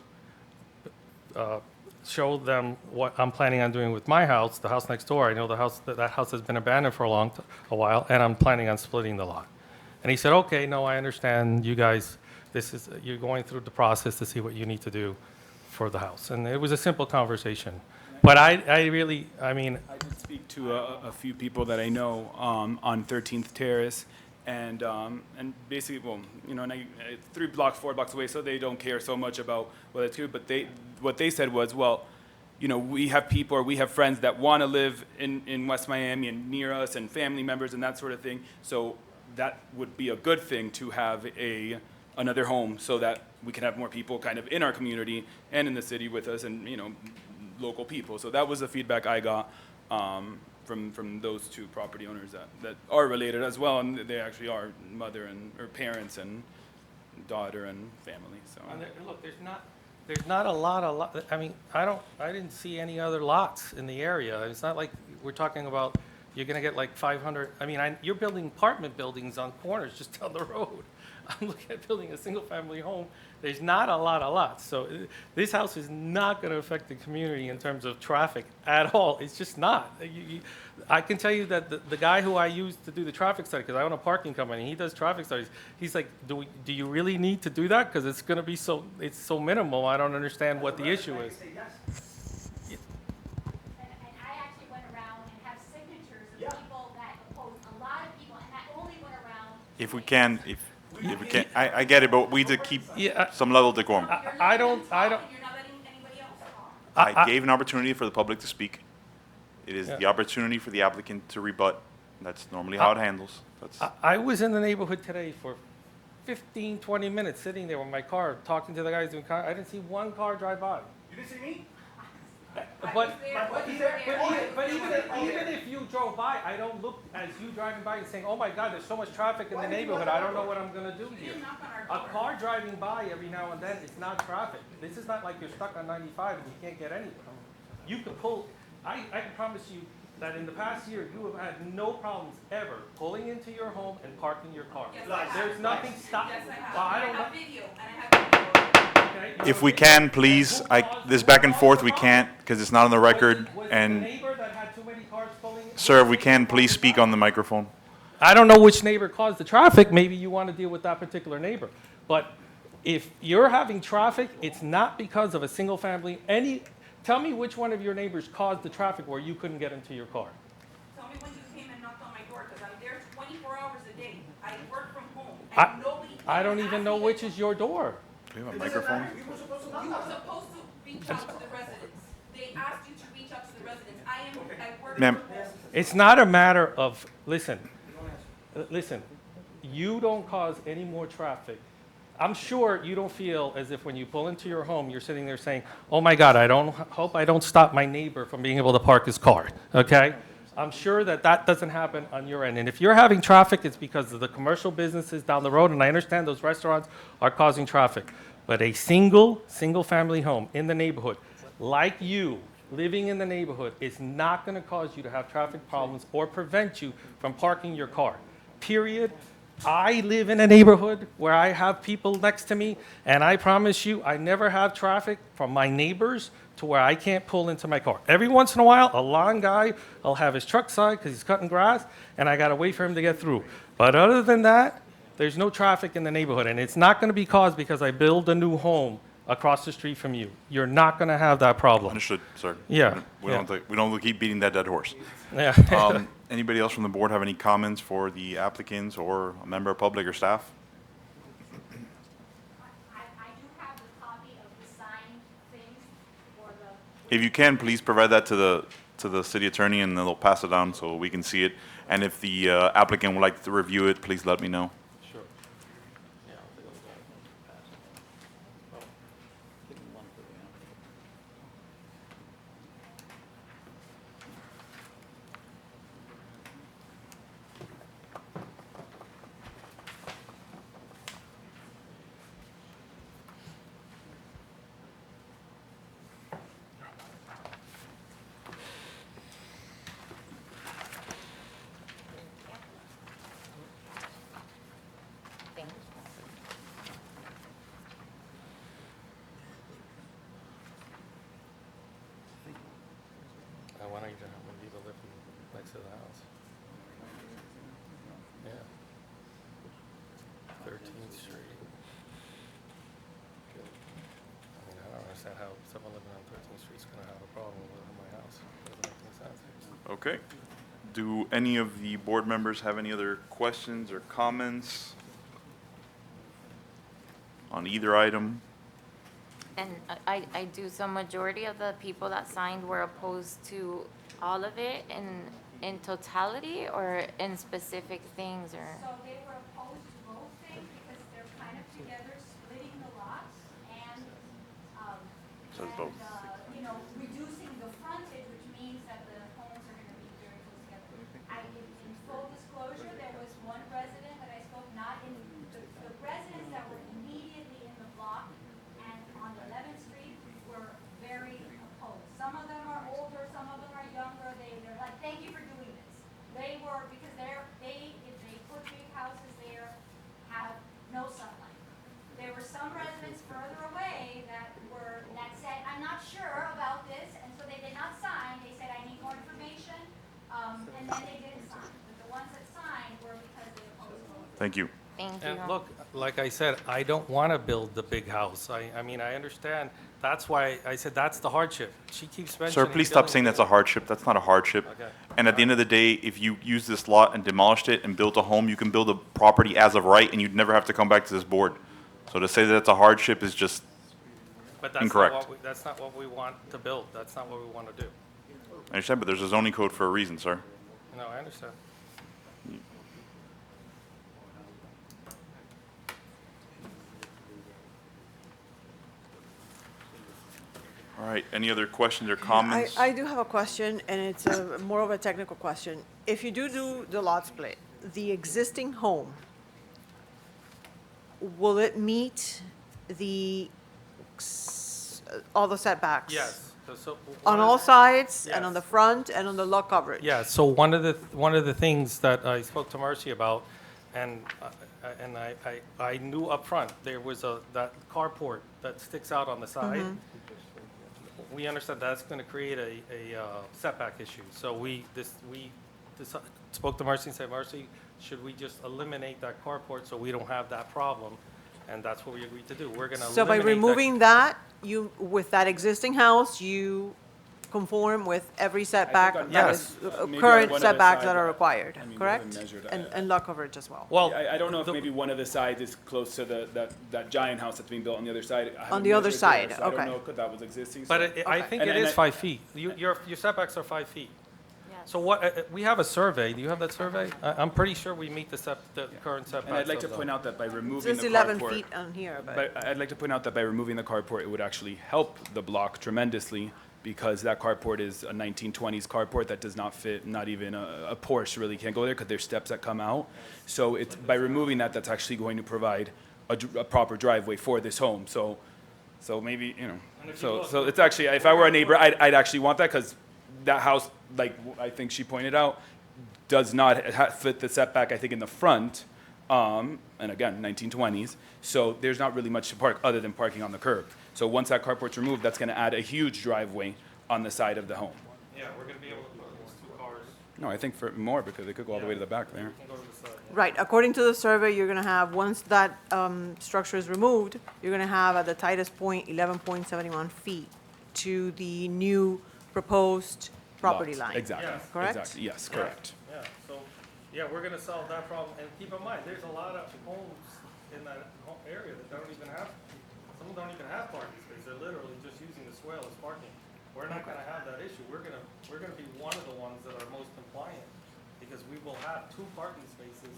show them what I'm planning on doing with my house, the house next door. I know that house has been abandoned for a while, and I'm planning on splitting the lot." And he said, "Okay, no, I understand. You guys, you're going through the process to see what you need to do for the house." And it was a simple conversation. But I mean, I did speak to a few people that I know on 13th Terrace, and basically, well, you know, and 3 blocks, 4 blocks away, so they don't care so much about what it's good. But what they said was, well, you know, we have people or we have friends that want to live in West Miami and near us, and family members and that sort of thing. So that would be a good thing to have another home, so that we can have more people kind of in our community and in the city with us, and, you know, local people. So that was the feedback I got from those 2 property owners that are related as well, and they actually are mother or parents and daughter and family. So look, there's not a lot. I mean, I didn't see any other lots in the area. It's not like we're talking about you're going to get like 500. I mean, you're building apartment buildings on corners just down the road. I'm looking at building a single-family home. There's not a lot of lots. So this house is not going to affect the community in terms of traffic at all. It's just not. I can tell you that the guy who I used to do the traffic study, because I own a parking company, he does traffic studies. He's like, do you really need to do that? Because it's going to be it's so minimal. I don't understand what the issue is. And I actually went around and have signatures of people that oppose, a lot of people, and I only went around. If we can, I get it, but we need to keep some level of decorum. I don't. You're not letting anybody else talk. I gave an opportunity for the public to speak. It is the opportunity for the applicant to rebut. That's normally how it handles. I was in the neighborhood today for 15, 20 minutes, sitting there with my car, talking to the guys doing car. I didn't see one car drive by. You didn't see me? But even if you drove by, I don't look as you driving by and saying, "Oh my God, there's so much traffic in the neighborhood. I don't know what I'm going to do here." A car driving by every now and then, it's not traffic. This is not like you're stuck on 95 and you can't get anywhere. You could pull. I can promise you that in the past year, you have had no problems ever pulling into your home and parking your car. There's nothing stopping. Yes, I have. Well, I And don't I know. have video, and I have video. Okay? If we can, please, this back and forth, we can't, because it's not on the record. Was the And, neighbor that had too many cars pulling? sir, if we can, please speak on the microphone. I don't know which neighbor caused the traffic. Maybe you want to deal with that particular neighbor. But if you're having traffic, it's not because of a single family. Tell me which one of your neighbors caused the traffic where you couldn't get into your car. Tell me when you came and knocked on my door, because I'm there 24 hours a day. I work from home, I- and nobody. I don't even know which is your door. Do you have a microphone? You were supposed to reach out to the residents. They asked you to reach out to the residents. I work Ma'am. from home. It's not a matter of, listen, you don't cause any more traffic. I'm sure you don't feel as if when you pull into your home, you're sitting there saying, "Oh my God, hope I don't stop my neighbor from being able to park his car," okay? I'm sure that doesn't happen on your end. And if you're having traffic, it's because of the commercial businesses down the road, and I understand those restaurants are causing traffic. But a single-family home in the neighborhood, like you, living in the neighborhood, is not going to cause you to have traffic problems or prevent you from parking your car, period. I live in a neighborhood where I have people next to me, and I promise you, I never have traffic from my neighbors to where I can't pull into my car. Every once in a while, a lawn guy will have his truck side because he's cutting grass, and I got to wait for him to get through. But other than that, there's no traffic in the neighborhood, and it's not going to be caused because I build a new home across the street from you. You're not going to have that problem. Understood, sir. Yeah, We don't have to keep beating that dead horse. Yeah. Anybody else from the board have any comments for the applicants or a member of public or staff? I do have the copy of the signed things for the. If you can, please provide that to the city attorney, and they'll pass it down so we can see it. And if the applicant would like to review it, please let me know. Sure. Yeah, I'll take a look at it. Thank you. Why don't you just have them leave a lift next to the house? Yeah. 13th Street. I mean, I don't understand how someone living on 13th Street is going to have a problem with my house. Doesn't make any sense. Okay. Do any of the board members have any other questions or comments on either item? And I do, so majority of the people that signed were opposed to all of it in totality or in specific things or? So they were opposed to both things because they're kind of together, splitting the lots and, Says both. you know, reducing the frontage, which means that the homes are gonna be very close together. In full disclosure, there was one resident that I spoke, not in, the residents that were immediately in the block and on 11th Street were very opposed. Some of them are older, some of them are younger, they're like, thank you for doing this. They were, because if they put big houses there, have no sunlight. There were some residents further away that said, I'm not sure about this, and so they did not sign. They said, I need more information, and then they didn't sign. But the ones that signed were because they opposed it. Thank you. Thank you. And look, like I said, I don't want to build the big house. I mean, I understand. That's why I said that's the hardship. She keeps mentioning. Sir, please stop building saying that's a hardship. That's not a hardship. Okay. And at the end of the day, if you use this lot and demolished it and built a home, you can build a property as of right, and you'd never have to come back to this board. So to say that it's a hardship is just, But that's Incorrect. that's not what we want to build. That's not what we want to do. I understand, but there's a zoning code for a reason, sir. No, I understand. All right, any other questions or comments? I do have a question, and it's more of a technical question. If you do the lot split, the existing home, will it meet all the setbacks? Yes. So On one of all the- sides, and on the Yes. front, and on the lot coverage? Yeah, so one of the things that I spoke to Marcy about, and I knew up front there was that carport that sticks out on the side. We understand that's going to create a setback issue. So we spoke to Marcy and said, Marcy, should we just eliminate that carport so we don't have that problem? And that's what we agreed to do. We're going to eliminate So by that- removing that, with that existing house, you conform with every setback on- that Yes. is, Maybe on current one of the setbacks side, that are required, I mean, we correct? haven't measured, And lot coverage as well? Well, I don't know if the- maybe one of the sides is close to that giant house that's being built on the other side. I haven't the other measured there, side, so I don't okay. know if that was existing. But so- I Okay. think And- it and is I- 5 feet. Your setbacks are 5 feet. Yes. So what, we have a survey. Do you have that survey? I'm pretty sure we meet the current setbacks. And I'd like to of the- point out that by It removing says the 11 carport, feet on here, but, but I'd like to point out that by removing the carport, it would actually help the block tremendously because that carport is a 1920s carport that does not fit, not even a Porsche really can't go there because there's steps that come out. So it's, by removing that, that's actually going to provide a proper driveway for this home. So maybe, so it's actually, if I were a neighbor, I'd actually want that because that house, like I think she pointed out, does not fit the setback, I think, in the front. And again, 1920s. So there's not really much to park other than parking on the curb. So once that carport's removed, that's going to add a huge driveway on the side of the home. Yeah, we're going to be able to put these 2 cars. No, I think for more because they could go all the way to the back there. We can go to the side. right, according to the survey, you're gonna have, once that structure is removed, you're gonna have at the tightest point, 11.71 feet to the new proposed property Lots. line. Exactly. Yes. Correct? Exactly. Yes, correct. Yeah, so, yeah, we're gonna solve that problem, and keep in mind, there's a lot of homes in that area that don't even have, some don't even have parking space, they're literally just using the swale as parking. We're not gonna have that issue, we're gonna be one of the ones that are most compliant, because we will have 2 parking spaces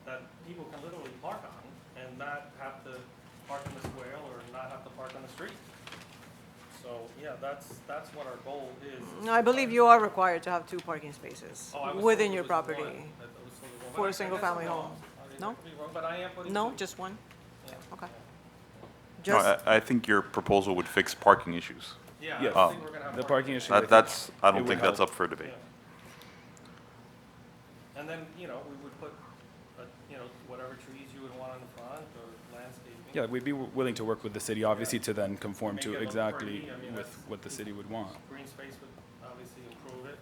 that people can literally park on, and not have to park in the swale, or not have to park on the street. So, yeah, that's what our goal is. No, I believe you are required to have 2 parking spaces Oh, I was within told your it was property. one. I thought it was told it was one. For a I guess I'm single-family wrong. home. I No? could be wrong, but I am putting No, 2. just 1? Yeah. Okay. No, Just, I think your proposal would fix parking issues. Yeah, Yes. I think we're gonna have. The parking. parking issue. I think That's, I it don't would think that's help. up for debate. Yeah. And then, we would put, whatever trees you would want in the front, or landscaping. Yeah, we'd be willing to work with the city, obviously, to then conform Make to it look exactly pretty. I mean, with that's- what the city would want. Green space would obviously improve it,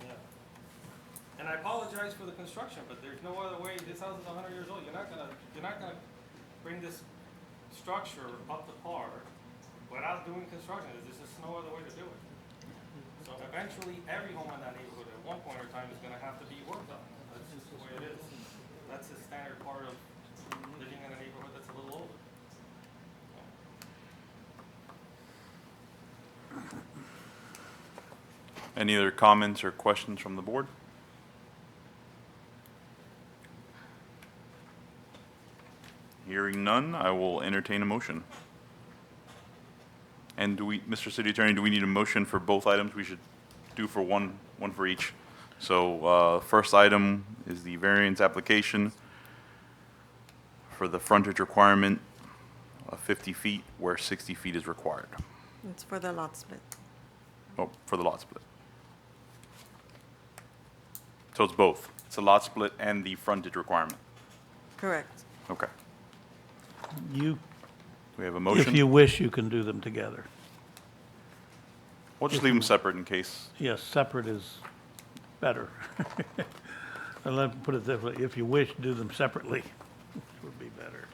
yeah. And I apologize for the construction, but there's no other way, this house is 100 years old, you're not gonna bring this structure up to par without doing construction, there's just no other way to do it. So eventually, every home in that neighborhood at one point or time is gonna have to be worked on, that's just the way it is. That's the standard part of living in a neighborhood that's a little older. Any other comments or questions from the board? Hearing none, I will entertain a motion. And Mr. City Attorney, do we need a motion for both items? We should do for one for each. So, first item is the variance application for the frontage requirement of 50 feet where 60 feet is required. it's for the lot split. Oh, for the lot split. So it's both. It's a lot split and the frontage requirement. Correct. Okay. You, We have a if motion. you wish, you can do them together. We'll just leave them separate in case. Yes, separate is better. And let me put it this way, if you wish, do them separately, which would be better.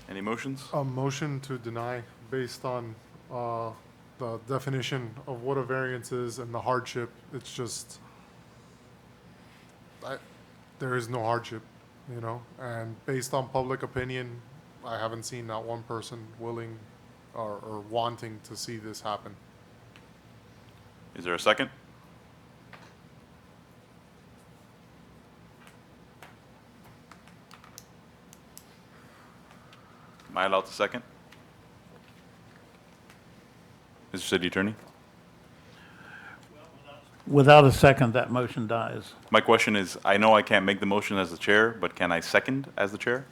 Any motions? A motion to deny based on the definition of what a variance is and the hardship. It's just, there is no hardship, and based on public opinion, I haven't seen not one person willing or wanting to see this happen. Is there a second? Am I allowed to second? Mr. City Attorney? Without a second, that motion dies. My question is, I know I can't make the motion as the chair, but can I second as the chair?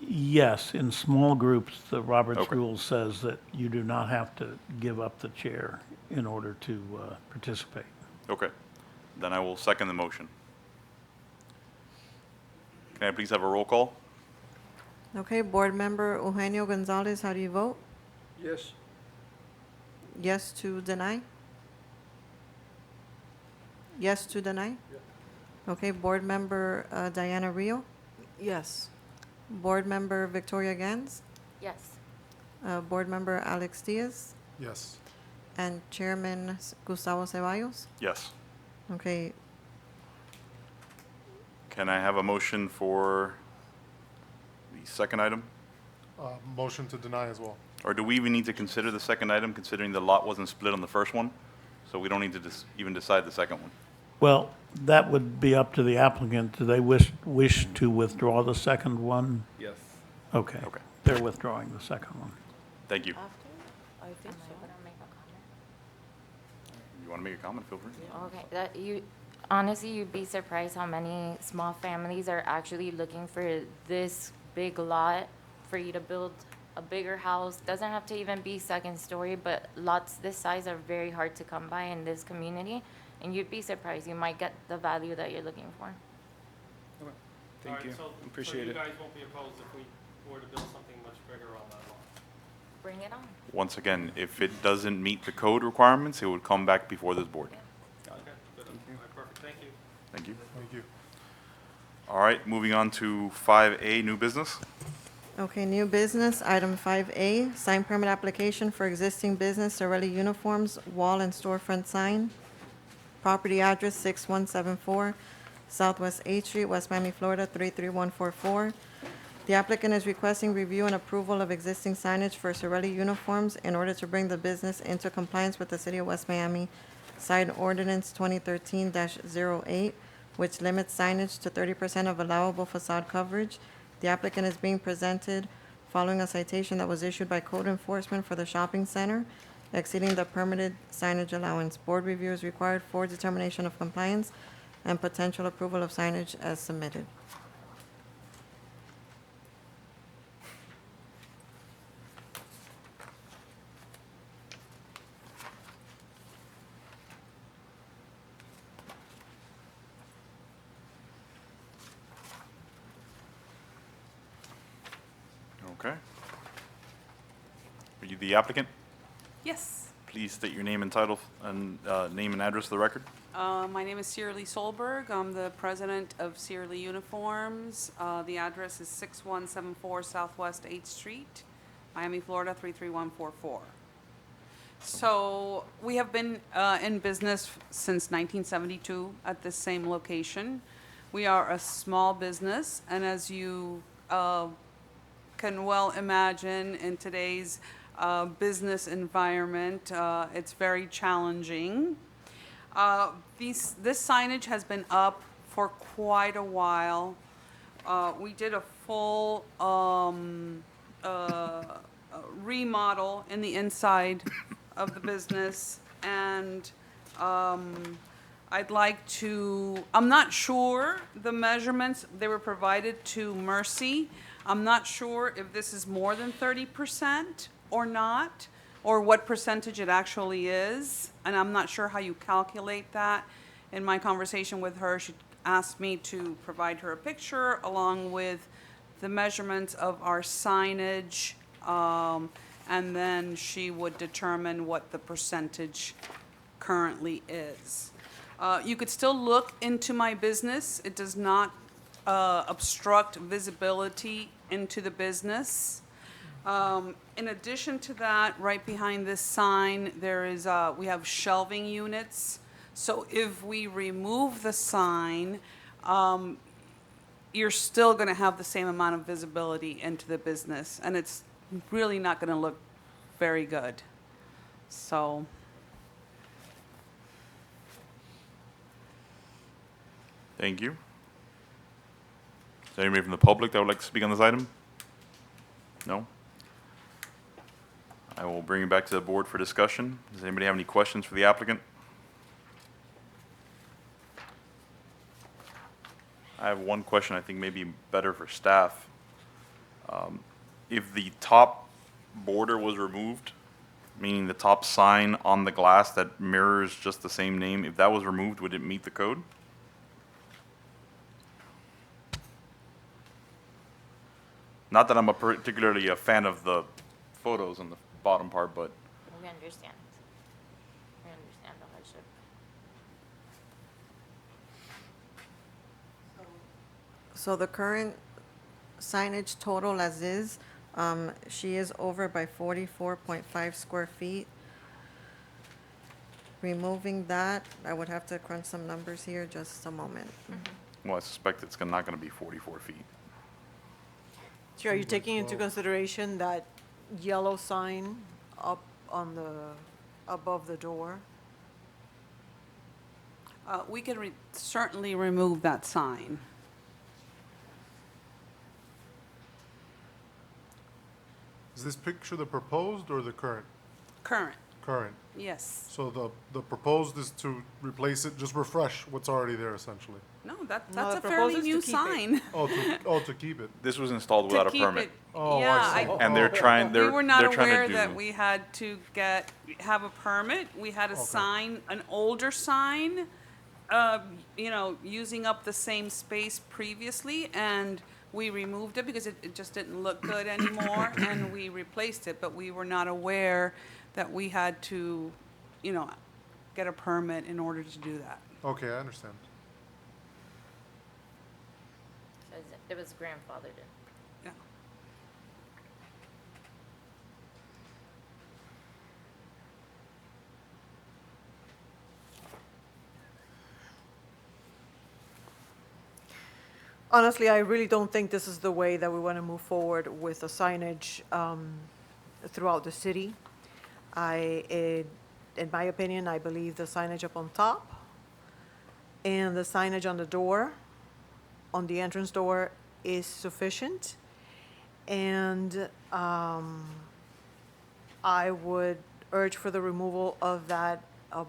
Yes, in small groups, the Roberts Okay. Rule says that you do not have to give up the chair in order to participate. Okay. Then I will second the motion. Can I please have a roll call? Okay, Board Member Eugenio Gonzalez, how do you vote? Yes. Yes to deny? Yes to deny? Okay, Board Member Diana Rio? Yes. Board Member Victoria Gans? Yes. Board Member Alex Diaz? Yes. And Chairman Gustavo Ceballos? Yes. Okay, Can I have a motion for the second item? Motion to deny as well. Or do we even need to consider the second item, considering the lot wasn't split on the first one? So we don't need to even decide the second one? Well, that would be up to the applicant. Do they wish to withdraw the second one? Yes. Okay. Okay. They're withdrawing the second one. Thank you. After? I think Am I so. able to make a comment? You want to make a comment, feel free. Okay, honestly, you'd be surprised how many small families are actually looking for this big lot for you to build a bigger house. Doesn't have to even be second story, but lots this size are very hard to come by in this community. And you'd be surprised, you might get the value that you're looking for. Thank Alright, you. so Appreciate you it. guys won't be opposed if we were to build something much bigger on that lot? Bring it on. Once again, if it doesn't meet the code requirements, it would come back before this board. Okay, good. All right, perfect, thank you. Thank you. Thank you. All right, moving on to 5A, new business. Okay, new business, item 5A, sign permit application for existing business Sorelli Uniforms wall and storefront sign. Property address 6174 Southwest 8th Street, West Miami, Florida 33144. The applicant is requesting review and approval of existing signage for Sorelli Uniforms in order to bring the business into compliance with the City of West Miami Sign Ordinance 2013-08, which limits signage to 30% of allowable facade coverage. The applicant is being presented following a citation that was issued by code enforcement for the shopping center, exceeding the permitted signage allowance. Board review is required for determination of compliance and potential approval of signage as submitted. Okay. Are you the applicant? Yes. Please state your name and title and name and address for the record. My name is Cyril Solberg. I'm the president of Cyril Uniforms. The address is 6174 Southwest 8th Street, Miami, Florida 33144. So we have been in business since 1972 at this same location. We are a small business, and as you can well imagine, in today's business environment, it's very challenging. This signage has been up for quite a while. We did a full remodel in the inside of the business, and I'd like to, I'm not sure the measurements, they were provided to Mercy. I'm not sure if this is more than 30% or not, or what percentage it actually is, and I'm not sure how you calculate that. In my conversation with her, she asked me to provide her a picture along with the measurements of our signage, and then she would determine what the percentage currently is. You could still look into my business. It does not obstruct visibility into the business. In addition to that, right behind this sign, there is, we have shelving units. So if we remove the sign, you're still gonna have the same amount of visibility into the business, and it's really not gonna look very good. So. Thank you. Is there anybody from the public that would like to speak on this item? No? I will bring it back to the board for discussion. Does anybody have any questions for the applicant? I have one question I think may be better for staff. If the top border was removed, meaning the top sign on the glass that mirrors just the same name, if that was removed, would it meet the code? Not that I'm particularly a fan of the photos on the bottom part, but We understand. We understand the hardship. So the current signage total as is, she is over by 44.5 square feet. Removing that, I would have to crunch some numbers here, just a moment. well, I suspect it's not going to be 44 feet. So are you taking into consideration that yellow sign up on the, above the door? We could certainly remove that sign. Is this picture the proposed or the current? Current, Current. yes. So the proposed is to replace it, just refresh what's already there essentially. No, No, that's the a proposal fairly is to new keep it. sign. To keep it. This was installed To without a keep permit. it- Oh, Yeah, I see. And they're trying, We they're were not trying aware to that do, we had to have a permit. We had a Okay. sign, an older sign, using up the same space previously, and we removed it because it just didn't look good anymore, and we replaced it, but we were not aware that we had to, get a permit in order to do that. Okay, I understand. So it was grandfathered in. Yeah. Honestly, I really don't think this is the way that we want to move forward with the signage throughout the city. In my opinion, I believe the signage up on top and the signage on the door, on the entrance door, is sufficient. And I would urge for the removal of that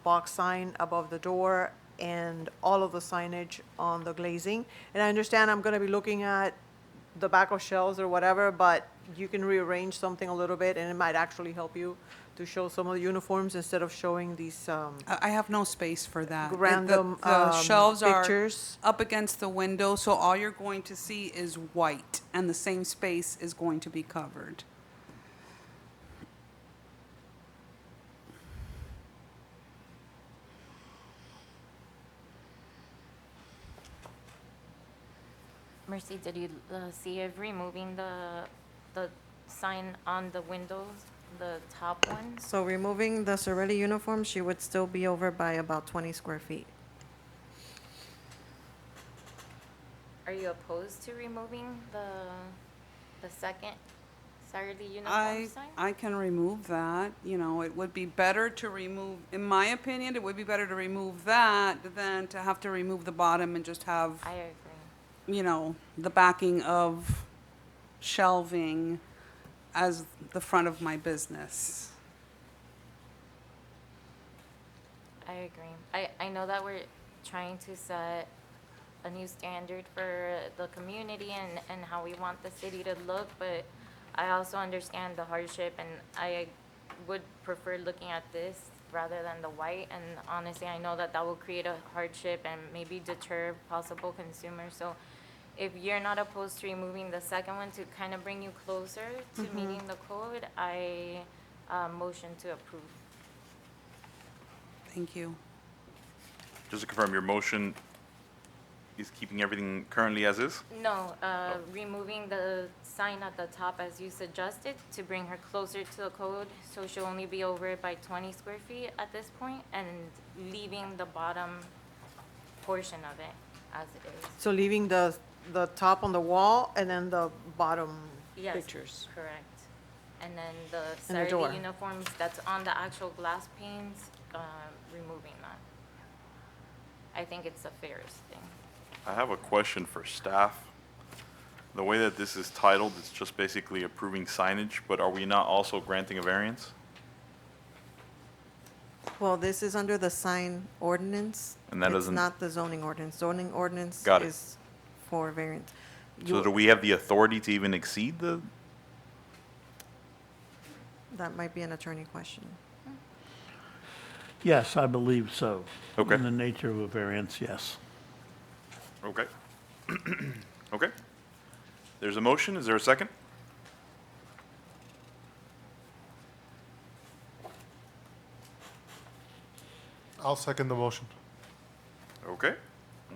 box sign above the door and all of the signage on the glazing. And I understand I'm gonna be looking at the back of shelves or whatever, but you can rearrange something a little bit and it might actually help you to show some of the uniforms instead of showing these, I have no space for that. Random, The shelves are pictures. up against the window, so all you're going to see is white, and the same space is going to be covered. Mercy, did you see if removing the sign on the windows, the top ones? So removing the Sorelli uniform, she would still be over by about 20 square feet. Are you opposed to removing the second Saturday uniform sign? I can remove that, you know, it would be better to remove, in my opinion, it would be better to remove that than to have to remove the bottom and just have, I agree. you know, the backing of shelving as the front of my business. I agree. I know that we're trying to set a new standard for the community and how we want the city to look, but I also understand the hardship, and I would prefer looking at this rather than the white. And honestly, I know that that will create a hardship and maybe deter possible consumers. So if you're not opposed to removing the second one to kind of bring you closer to meeting the code, I motion to approve. Thank you. Just to confirm, your motion is keeping everything currently as is? No, removing the sign at the top as you suggested to bring her closer to the code, so she'll only be over by 20 square feet at this point, and leaving the bottom portion of it as it is. So leaving the top on the wall and then the bottom Yes, pictures. correct. And then the And the door. Saturday uniforms that's on the actual glass panes, removing that. I think it's the fairest thing. I have a question for staff. The way that this is titled, it's just basically approving signage, but are we not also granting a variance? Well, this is under the sign ordinance. And that doesn't- It's not the zoning ordinance. Zoning ordinance Got it. is for variance. So do we have the authority to even exceed the, That might be an attorney question. Yes, I believe so. Okay. In the nature of a variance, yes. okay. Okay. There's a motion, is there a second? I'll second the motion. Okay.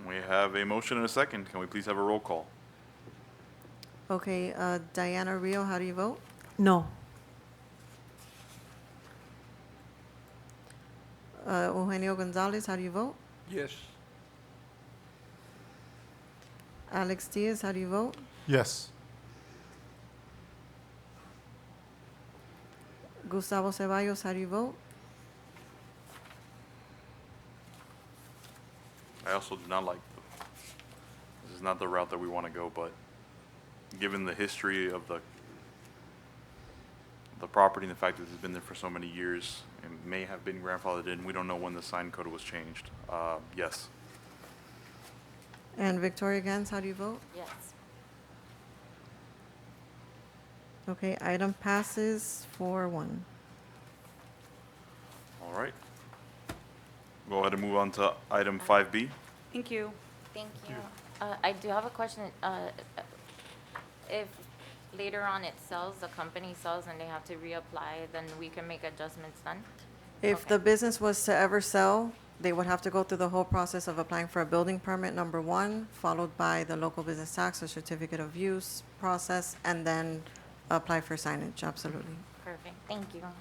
We have a motion and a second. Can we please have a roll call? Okay, Diana Rio, how do you vote? No. Eugenio Gonzalez, how do you vote? Yes. Alex Diaz, how do you vote? Yes. Gustavo Ceballos, how do you vote? I also do not like, this is not the route that we want to go, but given the history of the property and the fact that it's been there for so many years and may have been grandfathered in, we don't know when the sign code was changed. Yes. And Victoria Gans, how do you vote? Yes. Okay, item passes 4-1. All right. Go ahead and move on to item 5B. Thank you. Thank you. I do have a question. If later on it sells, the company sells and they have to reapply, then we can make adjustments then? If Okay. the business was to ever sell, they would have to go through the whole process of applying for a building permit, number one, followed by the local business tax or certificate of use process, and then apply for signage, absolutely. Perfect. Thank you. All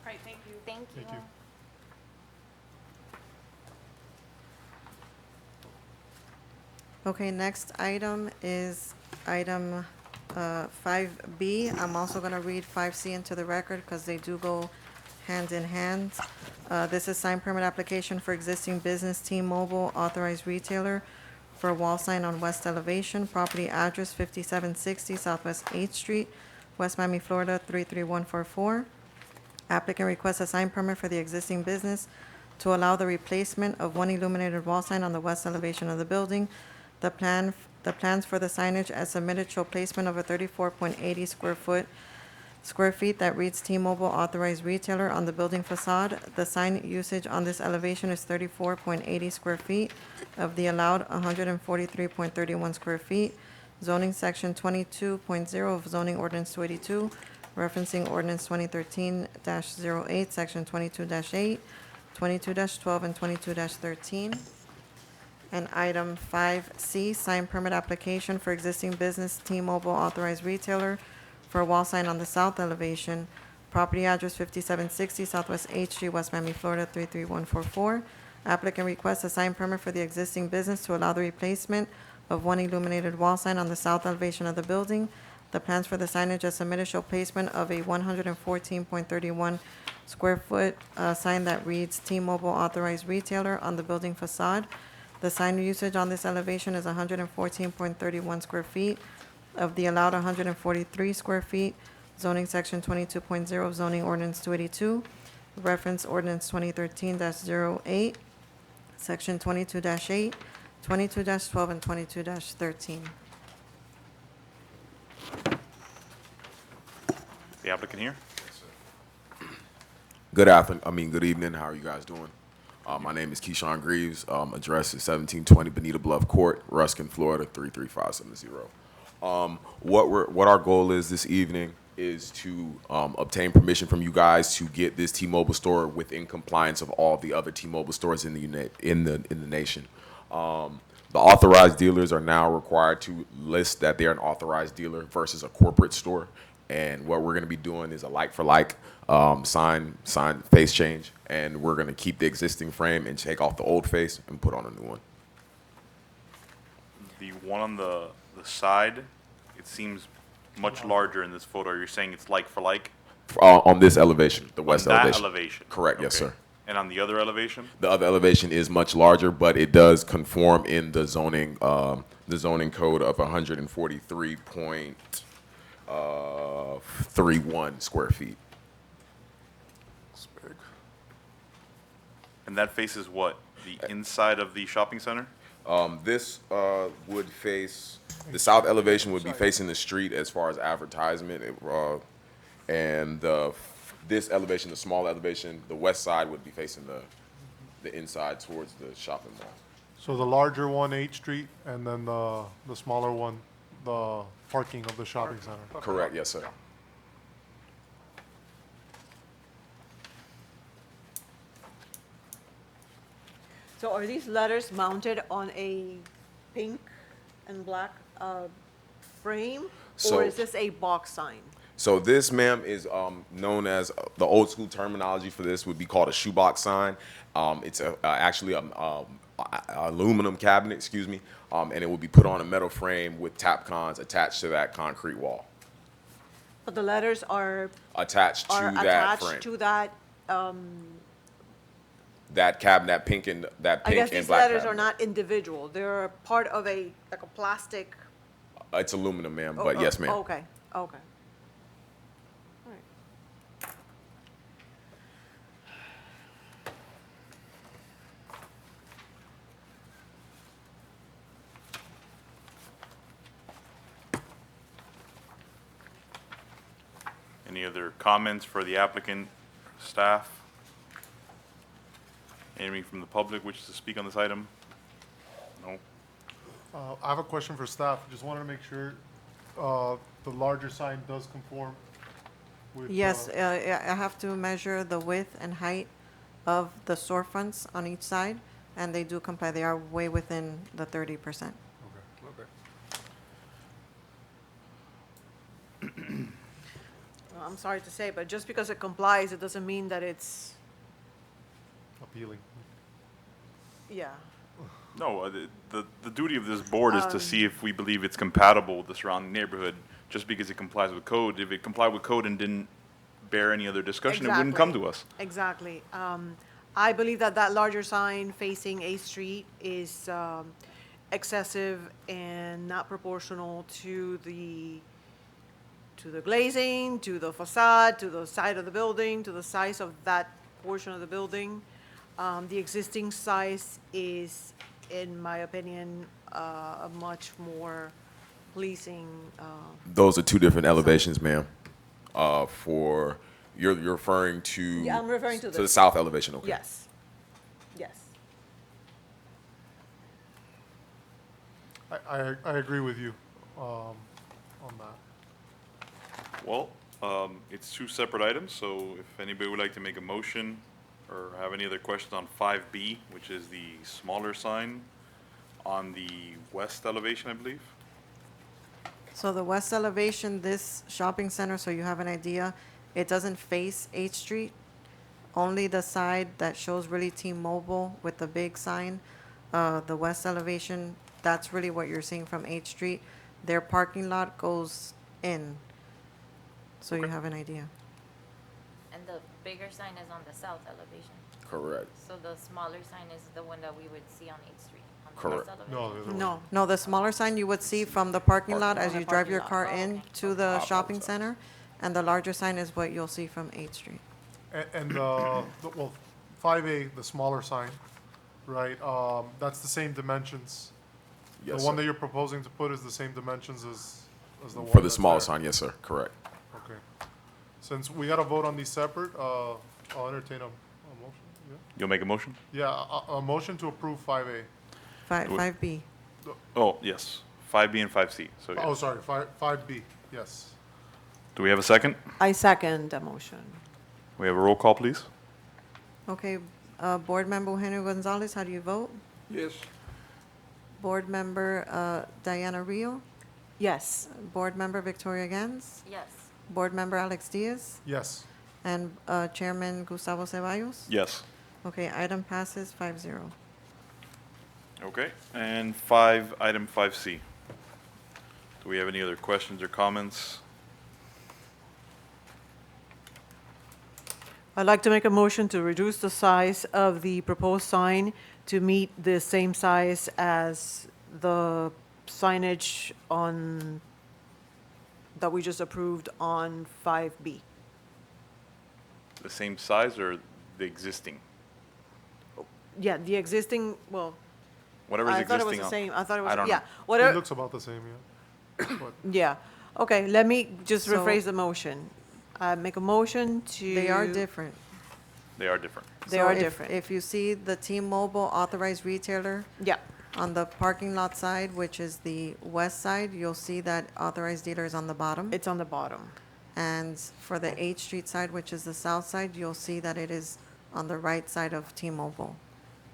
right, thank you. Thank you. Thank you. Okay, next item is item 5B. I'm also going to read 5C into the record because they do go hand in hand. This is sign permit application for existing business T-Mobile authorized retailer for a wall sign on west elevation, property address 5760 Southwest 8th Street, West Miami, Florida 33144. Applicant requests a sign permit for the existing business to allow the replacement of one illuminated wall sign on the west elevation of the building. The plans for the signage as submitted show placement of a 34.80 square feet that reads T-Mobile authorized retailer on the building facade. The sign usage on this elevation is 34.80 square feet of the allowed 143.31 square feet. Zoning section 22.0 of zoning ordinance 282, referencing ordinance 2013-08, section 22-8, 22-12, and 22-13. And item 5C, sign permit application for existing business T-Mobile authorized retailer for a wall sign on the south elevation, property address 5760 Southwest 8th Street, West Miami, Florida 33144. Applicant requests a sign permit for the existing business to allow the replacement of one illuminated wall sign on the south elevation of the building. The plans for the signage as submitted show placement of a 114.31 square foot sign that reads T-Mobile authorized retailer on the building facade. The sign usage on this elevation is 114.31 square feet of the allowed 143 square feet. Zoning section 22.0 of zoning ordinance 282, reference ordinance 2013-08, section 22-8, 22-12, and 22-13. The applicant here? Good evening. How are you guys doing? My name is Keyshawn Greaves. Address is 1720 Bonita Bluff Court, Ruskin, Florida 33570. What our goal is this evening is to obtain permission from you guys to get this T-Mobile store within compliance of all the other T-Mobile stores in the nation. The authorized dealers are now required to list that they're an authorized dealer versus a corporate store. And what we're going to be doing is a like-for-like sign face change, and we're going to keep the existing frame and take off the old face and put on a new one. The one on the side, it seems much larger in this photo. You're saying it's like for like? On this elevation, the west On that elevation. elevation? Correct, yes, Okay. sir. And on the other elevation? The other elevation is much larger, but it does conform in the zoning code of 143.31 square feet. It's big. And that faces what? The inside of the shopping center? This would face, the south elevation would be facing the street as far as advertisement, and this elevation, the small elevation, the west side would be facing the inside towards the shopping mall. So the larger one, 8th Street, and then the smaller one, the parking of the shopping center. Correct, yes, sir. So are these letters mounted on a pink and black frame? So- Or is this a box sign? So this, ma'am, is known as, the old school terminology for this would be called a shoebox sign. It's actually a aluminum cabinet, excuse me, and it will be put on a metal frame with Tapcons attached to that concrete wall. But the letters are Attached to that attached frame. to that, That cabinet, that pink and I black guess these letters are cabinet. not individual. They're part of like a plastic. It's aluminum, ma'am, Oh, but oh, yes, ma'am. Okay, okay. All right. Any other comments for the applicant, staff? Anyone from the public wishes to speak on this item? No? I have a question for staff. Just wanted to make sure the larger sign does conform with. Yes, I have to measure the width and height of the storefronts on each side, and they do comply. They are way within the 30%. Well, I'm sorry to say, but just because it complies, it doesn't mean that it's, Appealing. yeah. No, the duty of this board is to see if we believe it's compatible with the surrounding neighborhood, just because it complies with code. If it complied with code and didn't bear any other discussion, it wouldn't come to us. Exactly. I believe that that larger sign facing A Street is excessive and not proportional to the glazing, to the facade, to the side of the building, to the size of that portion of the building. The existing size is, in my opinion, a much more pleasing, Those are two different elevations, ma'am. You're referring to. Yeah, I'm referring to the this. south elevation, okay. yes, yes. I agree with you on that. Well, it's two separate items, so if anybody would like to make a motion or have any other questions on 5B, which is the smaller sign on the west elevation, I believe. So the west elevation, this shopping center, so you have an idea, it doesn't face 8th Street. Only the side that shows really T-Mobile with the big sign, the west elevation, that's really what you're seeing from 8th Street. Their parking lot goes in, so you have an idea. And the bigger sign is on the south elevation. Correct. So the smaller sign is the one that we would see on 8th Street, on the Correct. west No, elevation? the other way. No, No, the smaller sign you would see from the parking lot as On the you drive parking your lot. car Oh, in okay. to the I shopping apologize. center, and the larger sign is what you'll see from 8th Street. And well, 5A, the smaller sign, right, that's the same dimensions. The Yes, one sir. that you're proposing to put is the same dimensions as the one For the that's small there. sign, yes, sir, correct. Okay. Since we gotta vote on these separate, I'll entertain a motion, yeah? You'll make a motion? Yeah, a motion to approve 5A. Five, Would- 5B. Oh, yes, 5B and 5C, so Oh, yes. sorry, 5B, yes. Do we have a second? I second the motion. We have a roll call, please? Okay, Board Member Eugenio Gonzalez, how do you vote? Yes. Board Member Diana Rio, Yes. Board Member Victoria Gans, Yes. Board Member Alex Diaz, Yes. and Chairman Gustavo Ceballos? Yes. Okay, item passes 5-0. Okay, and item 5C. Do we have any other questions or comments? I'd like to make a motion to reduce the size of the proposed sign to meet the same size as the signage on, that we just approved on 5B. The same size or the existing? Yeah, the existing, well, Whatever's I thought it was existing the on- same, I thought it was, I don't yeah. know. It Whatever, looks about the same, yeah. But yeah. Okay, let me just So- rephrase the motion. Make a motion to. They are different. They are different. They So are if- different. If you see the T-Mobile authorized retailer Yeah, on the parking lot side, which is the west side, you'll see that authorized dealer is on the bottom. it's on the bottom. And for the 8th Street side, which is the south side, you'll see that it is on the right side of T-Mobile.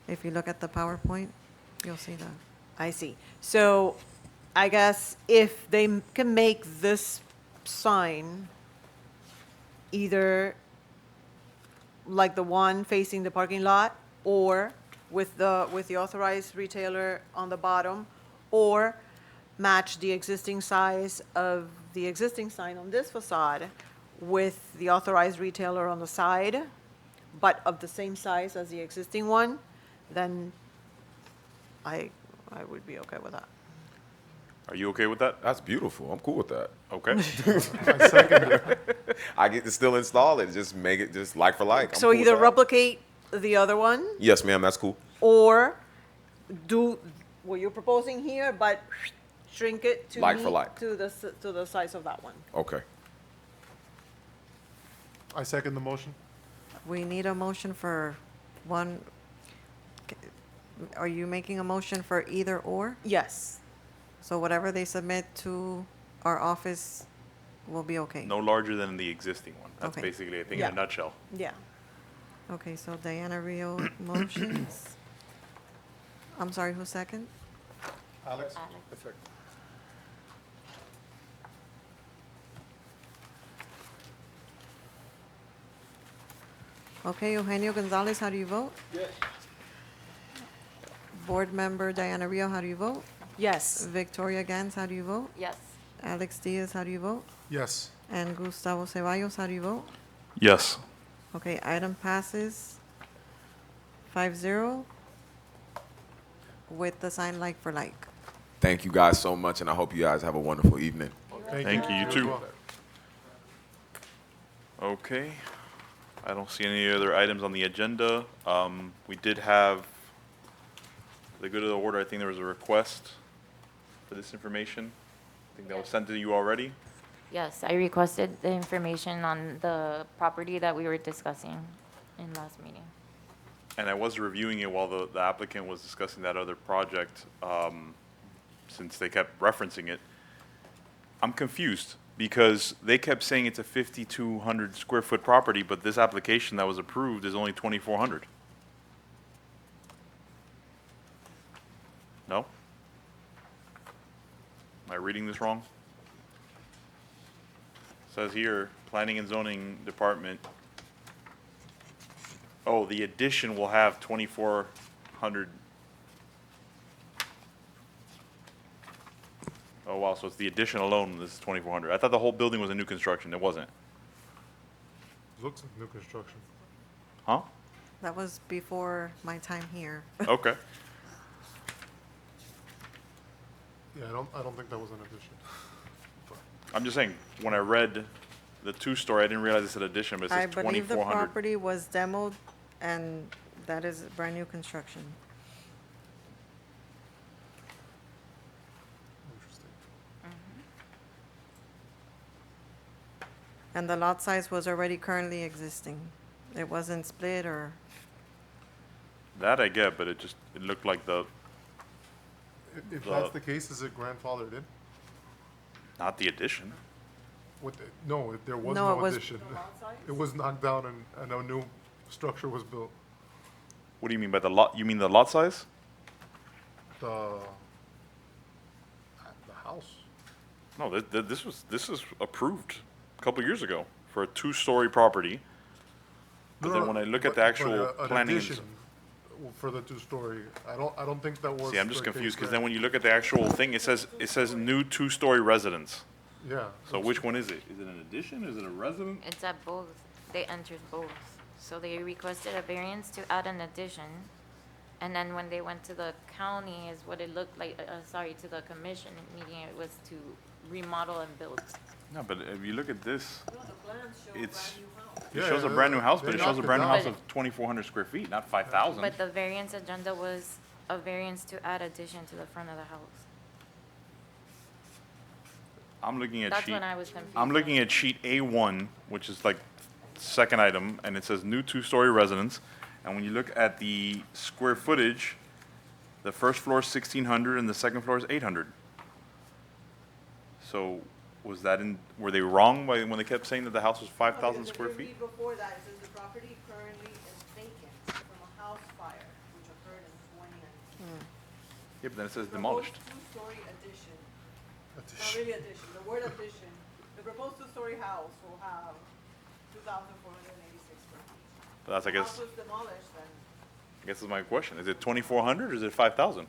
If you look at the PowerPoint, you'll see that. I see. So I guess if they can make this sign either like the one facing the parking lot, or with the authorized retailer on the bottom, or match the existing size of the existing sign on this facade with the authorized retailer on the side, but of the same size as the existing one, then I would be okay with that. Are you okay with that? That's beautiful. I'm cool with that. Okay. I second it. I get to still install it, just make it just like for like. I'm So cool with either that. replicate the other one, Yes, ma'am, that's cool. or do what you're proposing here, but shrink it to Like for meet like. to the size of that one. Okay. I second the motion. We need a motion for one. Are you making a motion for either or? Yes. So whatever they submit to our office will be okay? No larger than the existing one. That's Okay. basically, I think, in Yeah. a nutshell. Yeah. Okay, so Diana Rio motions. I'm sorry, who second? Alex? Alex. Okay, Eugenio Gonzalez, how do you vote? Yes. Board Member Diana Rio, how do you vote? Yes. Victoria Gans, how do you vote? Yes. Alex Diaz, how do you vote? Yes. And Gustavo Ceballos, how do you vote? Yes. Okay, item passes 5-0 with the sign like for like. Thank you guys so much, and I hope you guys have a wonderful evening. Thank you, you as too. well. Okay, I don't see any other items on the agenda. We did have, for the good of the order, I think there was a request for this information. I think that was sent to you already. Yes, I requested the information on the property that we were discussing in last meeting. And I was reviewing it while the applicant was discussing that other project, since they kept referencing it. I'm confused because they kept saying it's a 5,200 square foot property, but this application that was approved is only 2,400. No? Am I reading this wrong? Says here, Planning and Zoning Department. Oh, the addition will have 2,400. Oh, wow, so it's the addition alone, this is 2,400. I thought the whole building was a new construction, it wasn't. Looks like new construction. Huh? That was before my time here. Okay. Yeah, I don't think that was an addition. I'm just saying, when I read the two-story, I didn't realize it said addition, but it I says believe the 2,400. property was demoed, and that is brand new construction. Interesting. And the lot size was already currently existing. It wasn't split or, That I get, but it looked like If that's the case, is it grandfathered in? not the addition. No, there was No, it no was- addition. It was knocked down and a new structure was built. What do you mean by the lot, you mean the lot size? The house. No, this was approved a couple years ago for a two-story property. But No, then no, when I look at but- the actual but, an planning, and addition for the two-story, I don't think that was. see, I'm just the case confused, because there. then when you look at the actual thing, it says new two-story residence. Yeah. So which one is it? Is it an addition? Is it a resident? It's at both. They entered both. So they requested a variance to add an addition. And then when they went to the county is what it looked like, to the commission meeting, it was to remodel and build. No, but if you look at this, it Yeah, shows a yeah, brand new house, but they it shows a knocked it brand new down. house of 2,400 square feet, not 5,000. But the variance agenda was a variance to add addition to the front of the house. I'm looking at That's sheet, when I was confused. I'm looking at sheet A1, which is like second item, and it says new two-story residence. And when you look at the square footage, the first floor is 1,600 and the second floor is 800. So was that were they wrong when they kept saying that the house was 5,000 square feet? Before that, it says the property currently is vacant from a house fire which occurred in 2019. Yeah, but then it says demolished. Two-story addition. Not really addition, the word addition. The proposed two-story house will have 2,486 square feet. But that's, I The guess, house was demolished, then I guess is my question. Is it 2,400 or is it 5,000?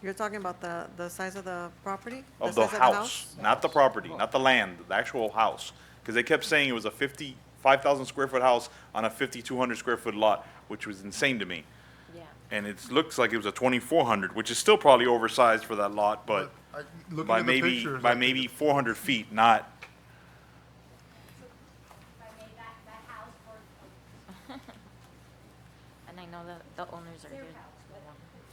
you're talking about the size of the property? Of the size house, not the property, not the land, the actual house. Because they kept saying it was a 5,000 square foot house on a 5,200 square foot lot, which was insane to me. Yeah. And it looks like it was a 2,400, which is still probably oversized for that lot, but Looking by at the maybe, pictures, by I think maybe it's- 400 feet, not, And I know that the owners are here.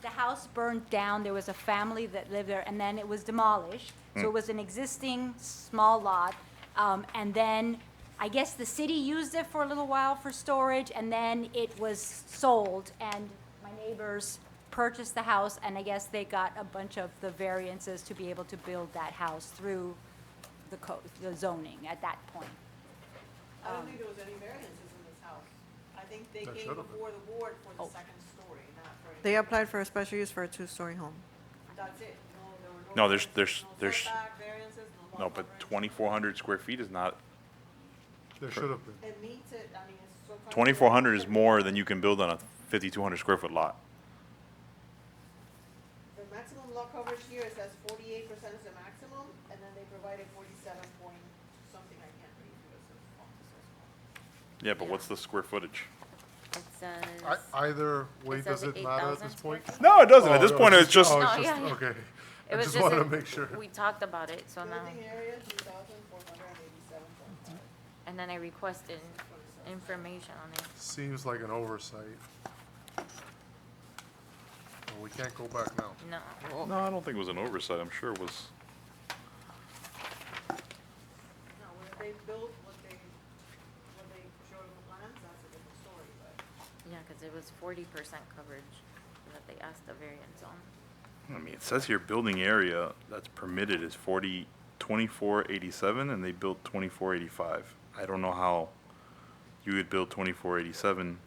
The house burned down, there was a family that lived there, and then it was demolished. So it was an existing small lot, and then I guess the city used it for a little while for storage, and then it was sold, and my neighbors purchased the house, and I guess they got a bunch of the variances to be able to build that house through the the zoning at that point. I don't think there was any variances in this house. I think they There came should've been. before the board for the second story, not for any. They applied for a special use for a two-story home. That's it. No, there were no, no. there's, No setback variances, no. no, lot but coverage. 2,400 square feet is not, There should have been. It meets it, I mean, it's so. 2,400 is more than you can build on a 5,200 square foot lot. maximum lot coverage here, it says 48% is the maximum, and then they provided 47 point something, I can't read because it's so small. Yeah, but what's the square footage? It says, Either way, It says does it matter at 8,000 this point? square feet? No, it doesn't. At Oh, this no, point, it's just, oh, No, it's just, yeah, yeah. okay. it I was just just, wanted to a- make sure. we talked about it, so now, Building area, 2,487.5. and then I requested information on it. Seems like an oversight. Well, we can't go back now. No. no, I don't think it was an oversight. I'm sure it was. Now, when they built what they showed in the plans, that's a different story, but. Yeah, because it was 40% coverage that they asked the variance on. I mean, it says here building area that's permitted is 2487, and they built 2485. I don't know how you would build 2487,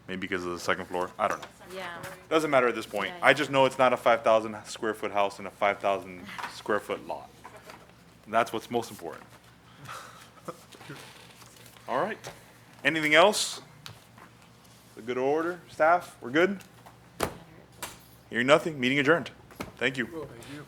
maybe because of the second floor. I don't know. Yeah. Doesn't matter at this point. Yeah, I just know it's not a 5,000 square foot house in a 5,000 square foot lot. That's what's most important. All right. Anything else? A good order, staff? We're good? Hearing nothing, meeting adjourned. Thank you. Thank you.